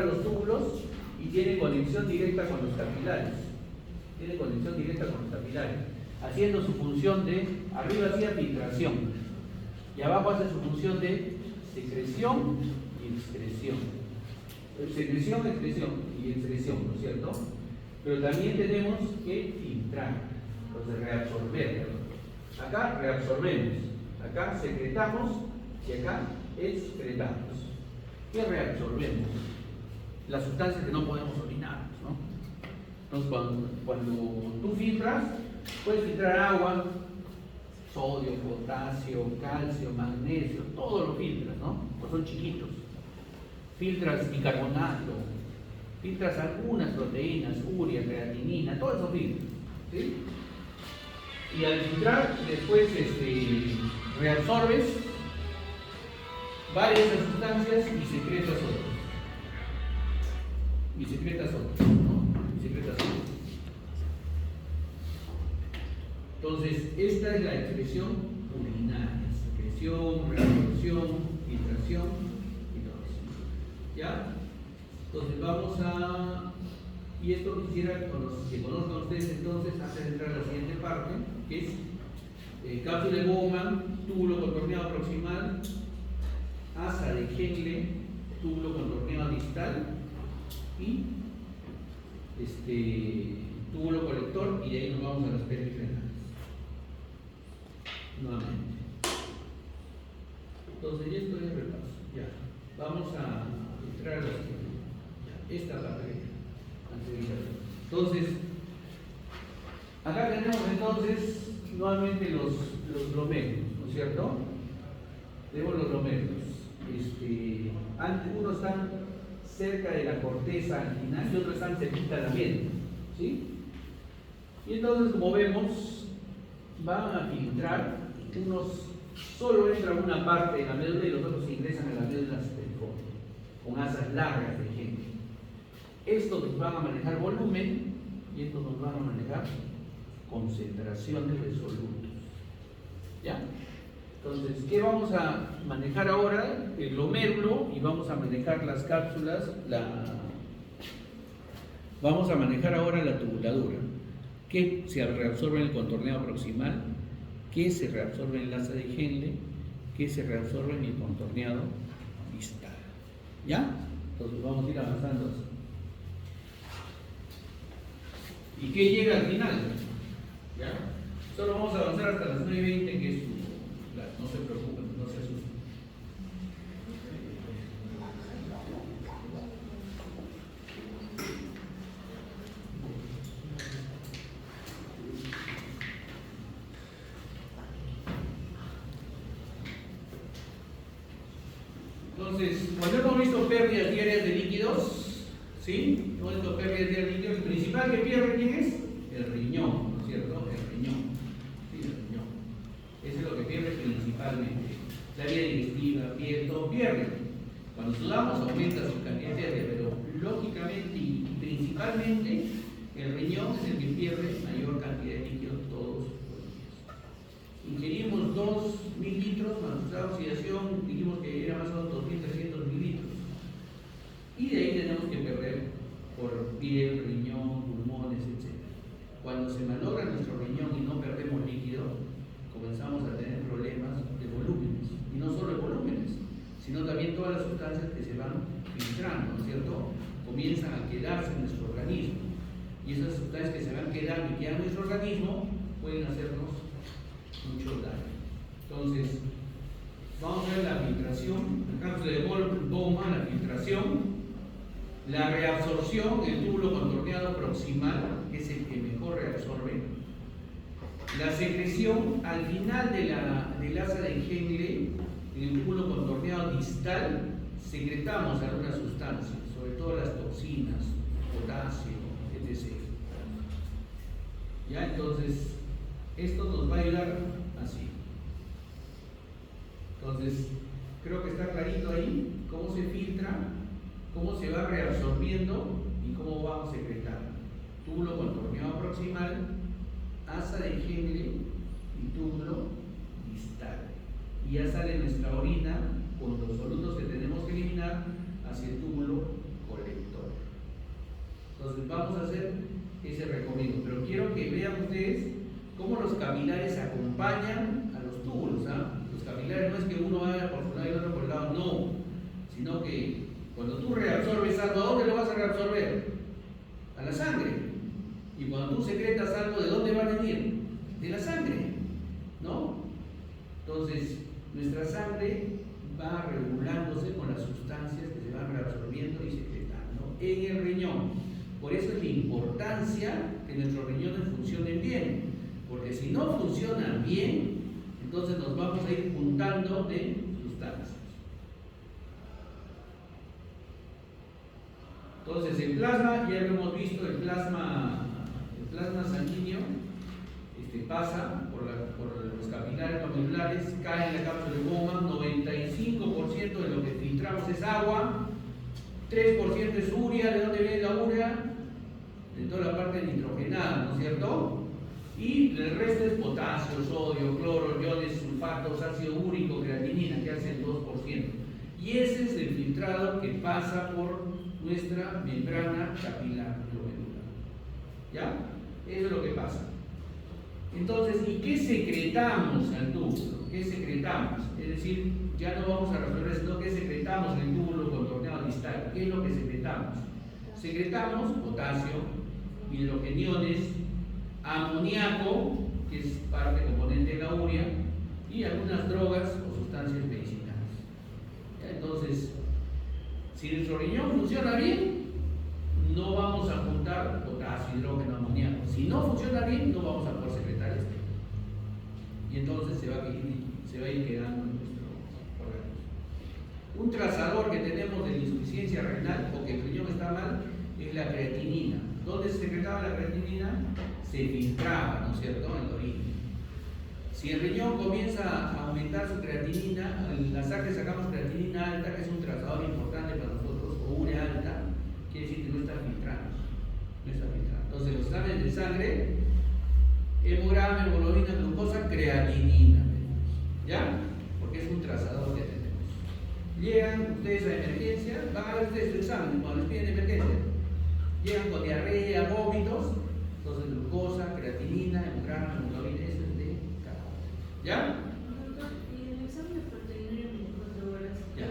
los túbulos y tiene conexión directa con los capilares. Haciendo su función de, arriba hacía filtración y abajo hace su función de secreción y excreción. Secreción, excreción y excreción, ¿no es cierto? Pero también tenemos que filtrar, entonces reabsorber. Acá reabsorbemos, acá secretamos y acá excretamos. ¿Qué reabsorbemos? Las sustancias que no podemos orinar, ¿no? Entonces, cuando tú filtras, puedes filtrar agua, sodio, potasio, calcio, magnesio, todo lo filtras, ¿no? Pues son chiquitos. Filtras bicarbonato, filtras algunas proteínas, urea, creatinina, todo eso filtras, ¿sí? Y al filtrar, después reabsorbes varias de esas sustancias y secretas otras. ¿No? Entonces, esta es la expresión urinaria: secreción, reabsorción, filtración y todo eso. ¿Ya? Entonces, vamos a Y esto quisiera que conozcan ustedes entonces antes de entrar a la siguiente parte, que es cápsula de Bowman, túbulo contorneado proximal, asa de Henle, túbulo contorneado distal y túbulo colector, y de ahí nos vamos a las pelvis renales. Nuevamente. Entonces, ya esto es repaso. Ya. Vamos a entrar a la siguiente. Ya. Esta parte. Entonces, acá tenemos entonces nuevamente los glomérulos, ¿no es cierto? Tenemos los glomérulos. Unos están cerca de la corteza anginal y otros están cerquita de la médula, ¿sí? Y entonces, como vemos, van a filtrar, unos solo entran una parte de la médula y los otros ingresan a la médula esperiforme, con asas largas de Henle. Estos nos van a manejar volumen y estos nos van a manejar concentraciones de solutos. ¿Ya? Entonces, ¿qué vamos a manejar ahora? El glomérulo, y vamos a manejar las cápsulas, vamos a manejar ahora la tubuladura, que se reabsorbe en el contorneado proximal, que se reabsorbe en el asa de Henle, que se reabsorbe en el contorneado distal. ¿Ya? Entonces vamos a ir avanzando así. ¿Y qué llega al final? ¿Ya? Solo vamos a avanzar hasta las 9:20, que es no se preocupen, no se asusten. Entonces, cuando hemos visto pérdidas diarias de líquidos, ¿sí? Hemos visto pérdidas diarias de líquidos, el principal que pierde, ¿quién es? El riñón, ¿no es cierto? El riñón. Sí, el riñón. Eso es lo que pierde principalmente. La vía digestiva, piel, todo pierde. Cuando sudamos aumenta su cantidad de área, pero lógicamente y principalmente el riñón es el que pierde mayor cantidad de líquidos todos los días. Ingerimos 2.000 litros, más nuestra oxidación dijimos que era más o menos 2.300 mililitros. Y de ahí tenemos que perder por piel, riñón, pulmones, etc. Cuando se malogra nuestro riñón y no perdemos líquido, comenzamos a tener problemas de volúmenes. Y no solo de volúmenes, sino también todas las sustancias que se van filtrando, ¿no es cierto? Comienzan a quedarse en nuestro organismo. Y esas sustancias que se van quedando y quedan en nuestro organismo pueden hacernos mucho daño. Entonces, vamos a ver la filtración, la cápsula de Bowman, la filtración, la reabsorción, el túbulo contorneado proximal, que es el que mejor reabsorbe, la secreción al final del asa de Henle, en el túbulo contorneado distal, secretamos algunas sustancias, sobre todo las toxinas, potasio, etc. ¿Ya? Entonces, esto nos va a ayudar así. Entonces, creo que está clarito ahí cómo se filtra, cómo se va reabsorbiendo y cómo vamos secretando. Túbulo contorneado proximal, asa de Henle y túbulo distal. Y ya sale nuestra orina con los solutos que tenemos que eliminar hacia el túbulo colector. Entonces vamos a hacer ese recorrido, pero quiero que vean ustedes cómo los capilares acompañan a los túbulos. Los capilares no es que uno vaya por un lado y otro por el lado, no, sino que cuando tú reabsorbes algo, ¿a dónde lo vas a reabsorber? A la sangre. Y cuando tú secretas algo, ¿de dónde va a venir? De la sangre, ¿no? Entonces, nuestra sangre va regulándose con las sustancias que se van reabsorbiendo y secretando en el riñón. Por eso es la importancia que nuestros riñones funcionen bien, porque si no funcionan bien, entonces nos vamos a ir juntando de sustancias. Entonces, el plasma, ya lo hemos visto, el plasma sanguíneo pasa por los capilares glomerulares, cae en la cápsula de Bowman, 95% de lo que filtramos es agua, 3% es urea. ¿De dónde viene la urea? De toda la parte nitrogenada, ¿no es cierto? Y el resto es potasio, sodio, cloro, iones, sulfatos, ácido úrico, creatinina, que hace el 2%. Y ese es el filtrado que pasa por nuestra membrana capilar glomerular. ¿Ya? Eso es lo que pasa. Entonces, ¿y qué secretamos al túbulo? ¿Qué secretamos? Es decir, ya no vamos a resolver esto, ¿qué secretamos en el túbulo contorneado distal? ¿Qué es lo que secretamos? Secretamos potasio, hidrogeniones, amoníaco, que es parte componente de la urea, y algunas drogas o sustancias medicinales. ¿Ya? Entonces, si nuestro riñón funciona bien, no vamos a juntar potasio, hidrógeno, amoníaco. Si no funciona bien, no vamos a poder secretar esto. Y entonces se va a ir quedando en nuestro organismo. Un trazador que tenemos de insuficiencia renal o que el riñón está mal es la creatinina. ¿Dónde se secretaba la creatinina? Se filtraba, ¿no es cierto?, en la orina. Si el riñón comienza a aumentar su creatinina, en la sangre sacamos creatinina alta, que es un trazador importante para nosotros, o urea alta, quiere decir que no está filtrando. No está filtrando. Entonces, los exámenes de sangre, hemograma, hemoglobina, glucosa, creatinina. ¿Ya? Porque es un trazador que tenemos. Llegan ustedes a emergencia, van a ver ustedes su examen cuando les piden emergencia. Llegan con diarrea, vómitos, entonces glucosa, creatinina, hemograma, hemoglobina, eso es de cada uno. ¿Ya? ¿Y el examen de proteína en 24 horas? Ya.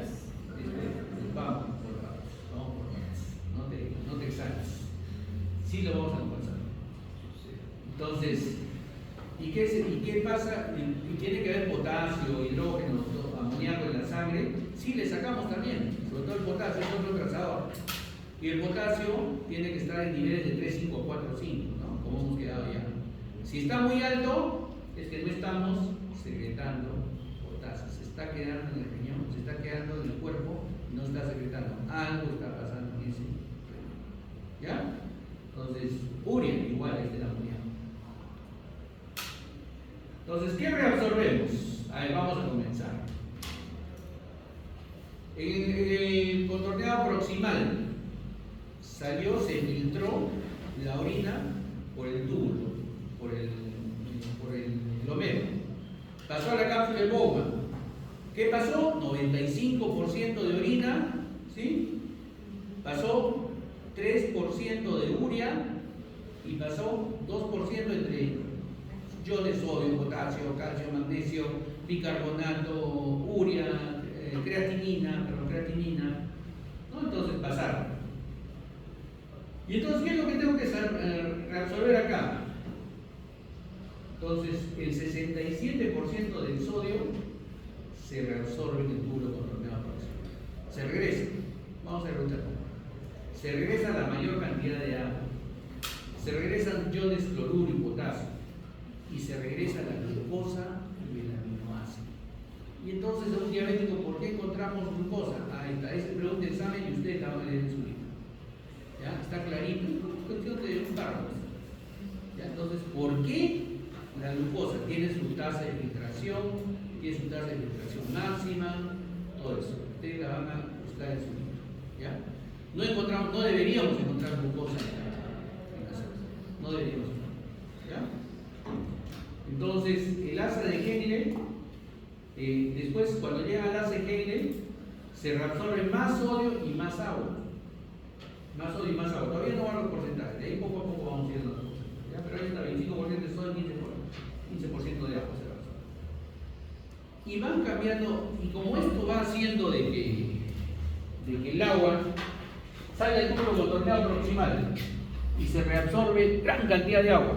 Vamos por horas. No te exames. Sí lo vamos a conversar. Entonces, ¿y qué pasa? ¿Y tiene que haber potasio, hidrógeno, amoníaco en la sangre? Sí, le sacamos también, sobre todo el potasio, es otro trazador. Y el potasio tiene que estar en niveles de 3, 5, 4, 5, ¿no? Como hemos quedado ya. Si está muy alto, es que no estamos secretando potasio, se está quedando en el riñón, se está quedando en el cuerpo y no está secretando. Algo está pasando en ese riñón. ¿Ya? Entonces, urea igual es del amoníaco. Entonces, ¿qué reabsorbemos? A ver, vamos a comenzar. En el contorneado proximal se filtró la orina por el túbulo, por el glomero. Pasó a la cápsula de Bowman. ¿Qué pasó? 95% de orina, ¿sí? Pasó 3% de urea y pasó 2% entre iones, sodio, potasio, calcio, magnesio, bicarbonato, urea, creatinina, ¿no? Entonces pasaron. ¿Y entonces qué es lo que tengo que reabsorber acá? Entonces, el 67% del sodio se reabsorbe en el túbulo contorneado proximal. Se regresa. Vamos a preguntar. Se regresa la mayor cantidad de agua. Se regresan iones cloruro y potasio. Y se regresa la glucosa y el aminoácido. Y entonces, a un diabético, ¿por qué encontramos glucosa? Ahí está, ese pregunta de examen y ustedes la van a leer en su libro. ¿Ya? Está clarito, es cuestión de un párrafo. ¿Ya? Entonces, ¿por qué la glucosa tiene su tasa de filtración, tiene su tasa de filtración máxima? Todo eso. Ustedes la van a buscar en su libro. ¿Ya? No deberíamos encontrar glucosa en la sangre. No deberíamos encontrar. ¿Ya? Entonces, el asa de Henle, después cuando llega al asa de Henle, se reabsorbe más sodio y más agua. Más sodio y más agua. Todavía no van los porcentajes, de ahí poco a poco vamos a ir a los porcentajes. ¿Ya? Pero ahí está 25% de sodio y 15% de agua se reabsorbe. Y van cambiando, y como esto va haciendo de que el agua sale del túbulo contorneado proximal y se reabsorbe gran cantidad de agua,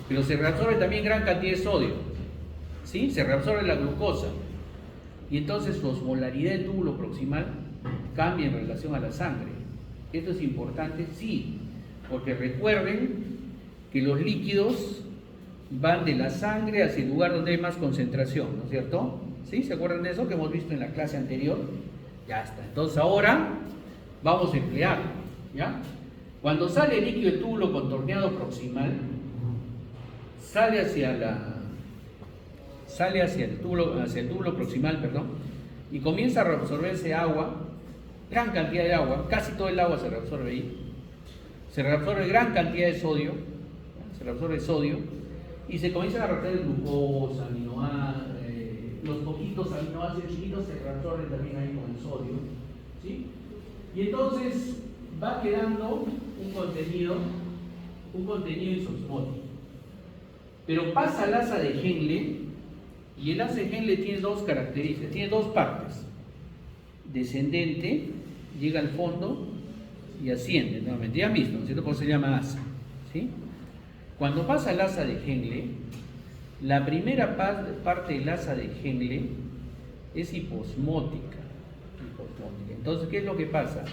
pero se reabsorbe también gran cantidad de sodio, ¿sí? Se reabsorbe la glucosa y entonces su osmolaridad del túbulo proximal cambia en relación a la sangre. Esto es importante, sí, porque recuerden que los líquidos van de la sangre hacia el lugar donde hay más concentración, ¿no es cierto? ¿Sí? ¿Se acuerdan de eso que hemos visto en la clase anterior? Ya está. Entonces ahora vamos a emplear, ¿ya? Cuando sale el líquido del túbulo contorneado proximal, sale hacia el túbulo proximal, y comienza a reabsorberse agua, gran cantidad de agua, casi todo el agua se reabsorbe ahí, se reabsorbe gran cantidad de sodio, se reabsorbe sodio, y se comienzan a reabsorber glucosa, aminoácidos, los poquitos aminoácidos chiquitos se reabsorben también ahí con el sodio, ¿sí? Y entonces va quedando un contenido un contenido isosmótico. Pero pasa al asa de Henle, y el asa de Henle tiene dos características, tiene dos partes. Descendente, llega al fondo y asciende nuevamente. Ya han visto, ¿no es cierto? Por eso se llama asa, ¿sí? Cuando pasa al asa de Henle, la primera parte del asa de Henle es hiposmótica. Entonces, ¿qué es lo que pasa?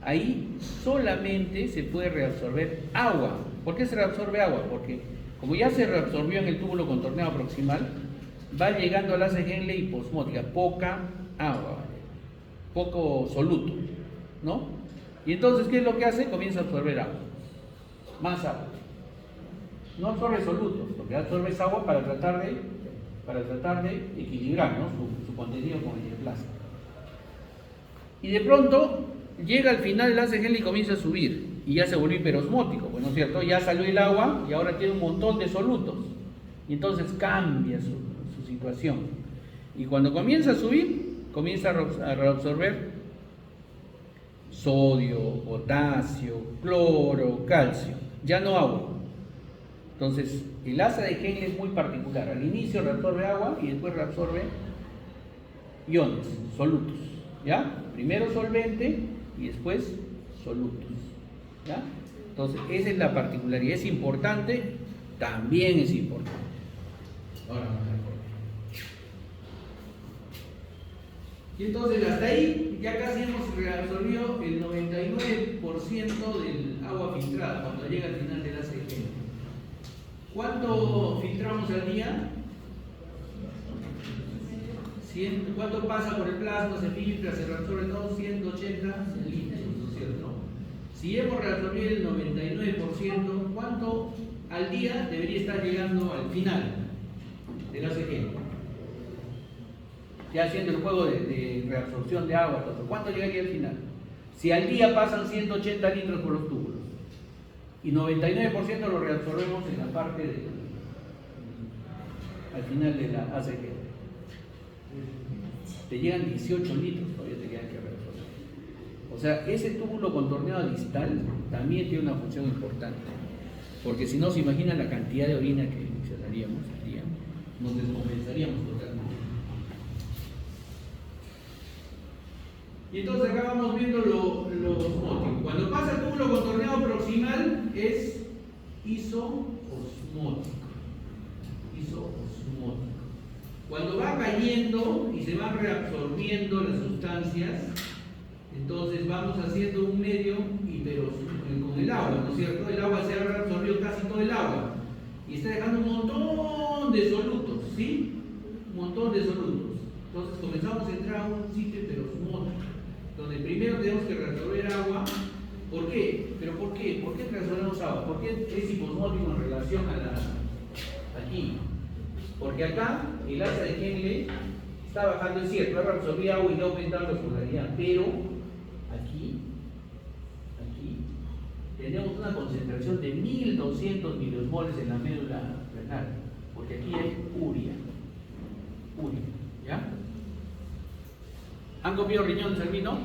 Ahí solamente se puede reabsorber agua. ¿Por qué se reabsorbe agua? Porque como ya se reabsorbió en el túbulo contorneado proximal, va llegando al asa de Henle hiposmótica, poca agua, poco soluto, ¿no? Y entonces, ¿qué es lo que hace? Comienza a absorber agua, más agua. No absorbe solutos, porque absorbe agua para tratar de equilibrar, ¿no? su contenido con el plasma. Y de pronto llega al final el asa de Henle y comienza a subir, y ya se volvió hiperosmótico, pues, ¿no es cierto? Ya salió el agua y ahora tiene un montón de solutos, y entonces cambia su situación. Y cuando comienza a subir, comienza a reabsorber sodio, potasio, cloro, calcio, ya no agua. Entonces, el asa de Henle es muy particular. Al inicio reabsorbe agua y después reabsorbe iones, solutos, ¿ya? Primero solvente y después solutos, ¿ya? Entonces, esa es la particularidad. ¿Es importante? También es importante. Ahora vamos a ver. Y entonces, hasta ahí ya casi hemos reabsorbido el 99% del agua filtrada cuando llega al final del asa de Henle. ¿Cuánto filtramos al día? ¿Cuánto pasa por el plasma? Se filtra, se reabsorbe todo, 180 litros, ¿no es cierto? Si hemos reabsorbido el 99%, ¿cuánto al día debería estar llegando al final del asa de Henle? Ya haciendo el juego de reabsorción de agua, todo. ¿Cuánto llegaría al final? Si al día pasan 180 litros por los túbulos y 99% lo reabsorbemos en la parte al final de la asa de Henle, te llegan 18 litros, todavía te quedan que reabsorber. O sea, ese túbulo contorneado distal también tiene una función importante, porque si no se imaginan la cantidad de orina que emisionaríamos al día, nos descompensaríamos totalmente. Y entonces acá vamos viendo lo osmótico. Cuando pasa el túbulo contorneado proximal es isoosmótico. Cuando va cayendo y se van reabsorbiendo las sustancias, entonces vamos haciendo un medio con el agua, ¿no es cierto? El agua se ha reabsorbido casi todo el agua y está dejando un montón de solutos, ¿sí? Un montón de solutos. Entonces comenzamos a entrar a un sitio hiperosmótico, donde primero tenemos que reabsorber agua. ¿Por qué? ¿Pero por qué? ¿Por qué reabsorbemos agua? ¿Por qué es hiposmótico en relación a aquí? Porque acá el asa de Henle está bajando, es cierto, ha reabsorbido agua y va aumentando la polaridad, pero aquí tenemos una concentración de 1200 miliosmoles en la médula renal, porque aquí hay urea, ¿ya? ¿Han comido riñón salvino?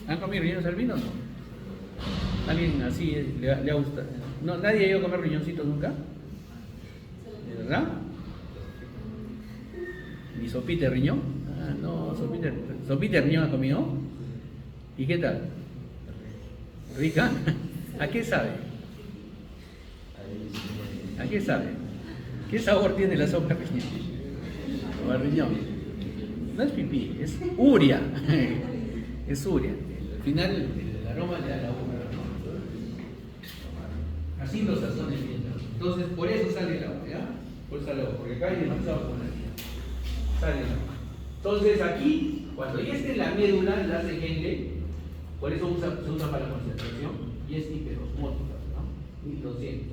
¿Han comido riñón salvino o no? ¿Alguien así le ha gustado? ¿No, ¿Nadie ha ido a comer riñoncitos nunca? ¿De verdad? ¿Ni sopita de riñón? Ah, no, sopita de riñón ha comido. ¿Y qué tal? ¿Rica? ¿A qué sabe? ¿A qué sabe? ¿Qué sabor tiene la sopa de riñón? O al riñón. No es pipí, es urea. Es urea. Al final el aroma le da la urea. Así los sazones bien. Entonces por eso sale el agua, ¿ya? Por eso sale el agua, porque acá hay demasiado polaridad. Sale el agua. Entonces aquí, cuando ya esté en la médula, la asa de Henle, por eso se usa para la concentración, y es hiperosmótica, ¿no? 1200.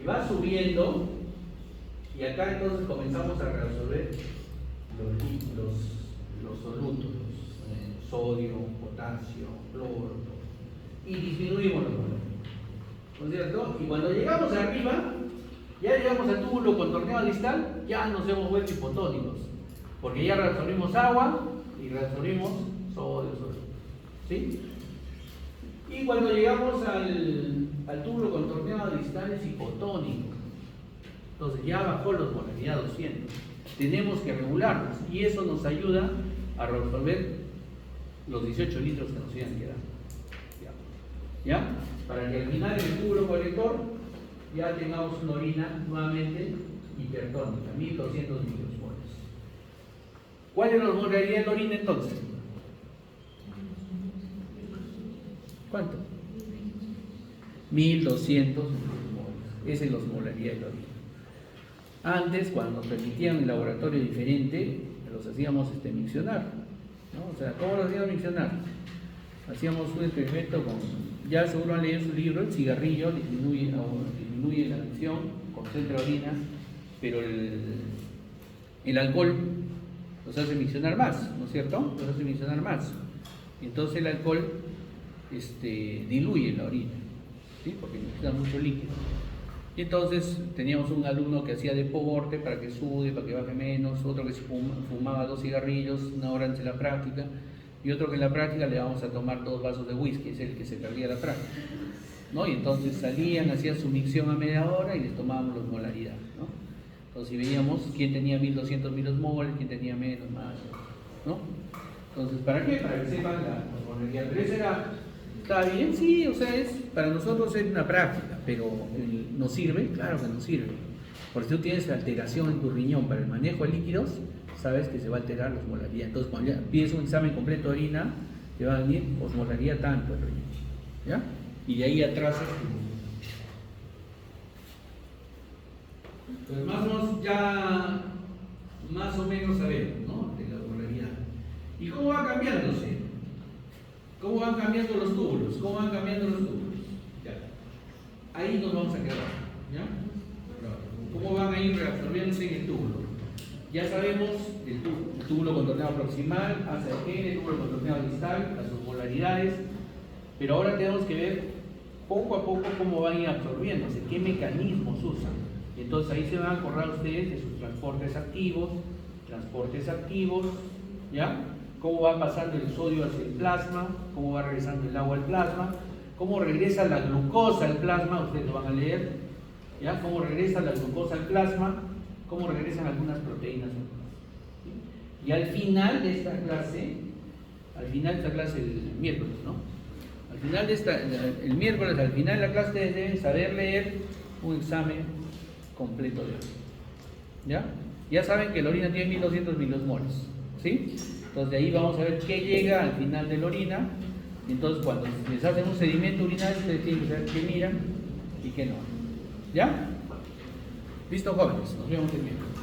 Y va subiendo, y acá entonces comenzamos a reabsorber los solutos, sodio, potasio, cloro, y disminuimos los valores, ¿no es cierto? Y cuando llegamos arriba, ya llegamos al túbulo contorneado distal, ya nos hemos vuelto hipotónicos, porque ya reabsorbimos agua y reabsorbimos sodio, ¿sí? Y cuando llegamos al túbulo contorneado distal es hipotónico. Entonces ya bajó la osmolaridad 200. Tenemos que regularnos y eso nos ayuda a resolver los 18 litros que nos iban quedando. ¿Ya? Para que al final en el túbulo colector ya tengamos una orina nuevamente hipertónica, 1200 micromoles. ¿Cuál es la osmolaridad de la orina entonces? ¿Cuánto? 1200 micromoles. Esa es la osmolaridad de la orina. Antes, cuando nos permitían el laboratorio diferente, los hacíamos miccionar, ¿no? O sea, ¿cómo los hacíamos miccionar? Hacíamos un experimento con, ya seguro han leído su libro, el cigarrillo disminuye la adicción, concentra orina, pero el alcohol los hace miccionar más, ¿no es cierto? Los hace miccionar más. Entonces el alcohol diluye la orina, ¿sí? Porque necesita mucho líquido. Y entonces teníamos un alumno que hacía deporte para que sude, para que baje menos, otro que fumaba 2 cigarrillos una hora antes de la práctica, y otro que en la práctica le vamos a tomar 2 vasos de whisky, es el que se perdía la práctica, ¿no? Y entonces salían, hacían su micción a media hora y les tomábamos la osmolaridad, ¿no? Entonces veíamos quién tenía 1200 milosmoles, quién tenía menos, más, ¿no? Entonces, ¿para qué? Para que sepan la osmolaridad. Pero esa era, ¿está bien? Sí, o sea, para nosotros es una práctica, pero ¿nos sirve? Claro que nos sirve. Porque si tú tienes alteración en tu riñón para el manejo de líquidos, sabes que se va a alterar la osmolaridad. Entonces, cuando ya pides un examen completo de orina, te va a venir osmolaridad tanto el riñón, ¿ya? Y de ahí atrás pues más o menos sabemos, ¿no? De la osmolaridad. ¿Y cómo va cambiándose? ¿Cómo van cambiando los túbulos? ¿Cómo van cambiando los túbulos? Ya. Ahí nos vamos a quedar, ¿ya? ¿Cómo van a ir reabsorbiéndose en el túbulo? Ya sabemos el túbulo contorneado proximal, ACG, el túbulo contorneado distal, las osmolaridades, pero ahora tenemos que ver poco a poco cómo van a ir absorbiéndose, qué mecanismos usan. Entonces ahí se van a acordar ustedes de sus transportes activos, ¿ya? Cómo va pasando el sodio hacia el plasma, cómo va regresando el agua al plasma, cómo regresa la glucosa al plasma, ustedes lo van a leer, ¿ya? Cómo regresa la glucosa al plasma, cómo regresan algunas proteínas al plasma. Y al final de esta clase el miércoles, ¿no? Al final el miércoles, al final de la clase, ustedes deben saber leer un examen completo de orina, ¿ya? Ya saben que la orina tiene 1200 milosmoles, ¿sí? Entonces de ahí vamos a ver qué llega al final de la orina. Entonces cuando les hacen un sedimento urinario, ustedes tienen que saber qué miran y qué no. ¿Ya? Listo, jóvenes, nos vemos el miércoles.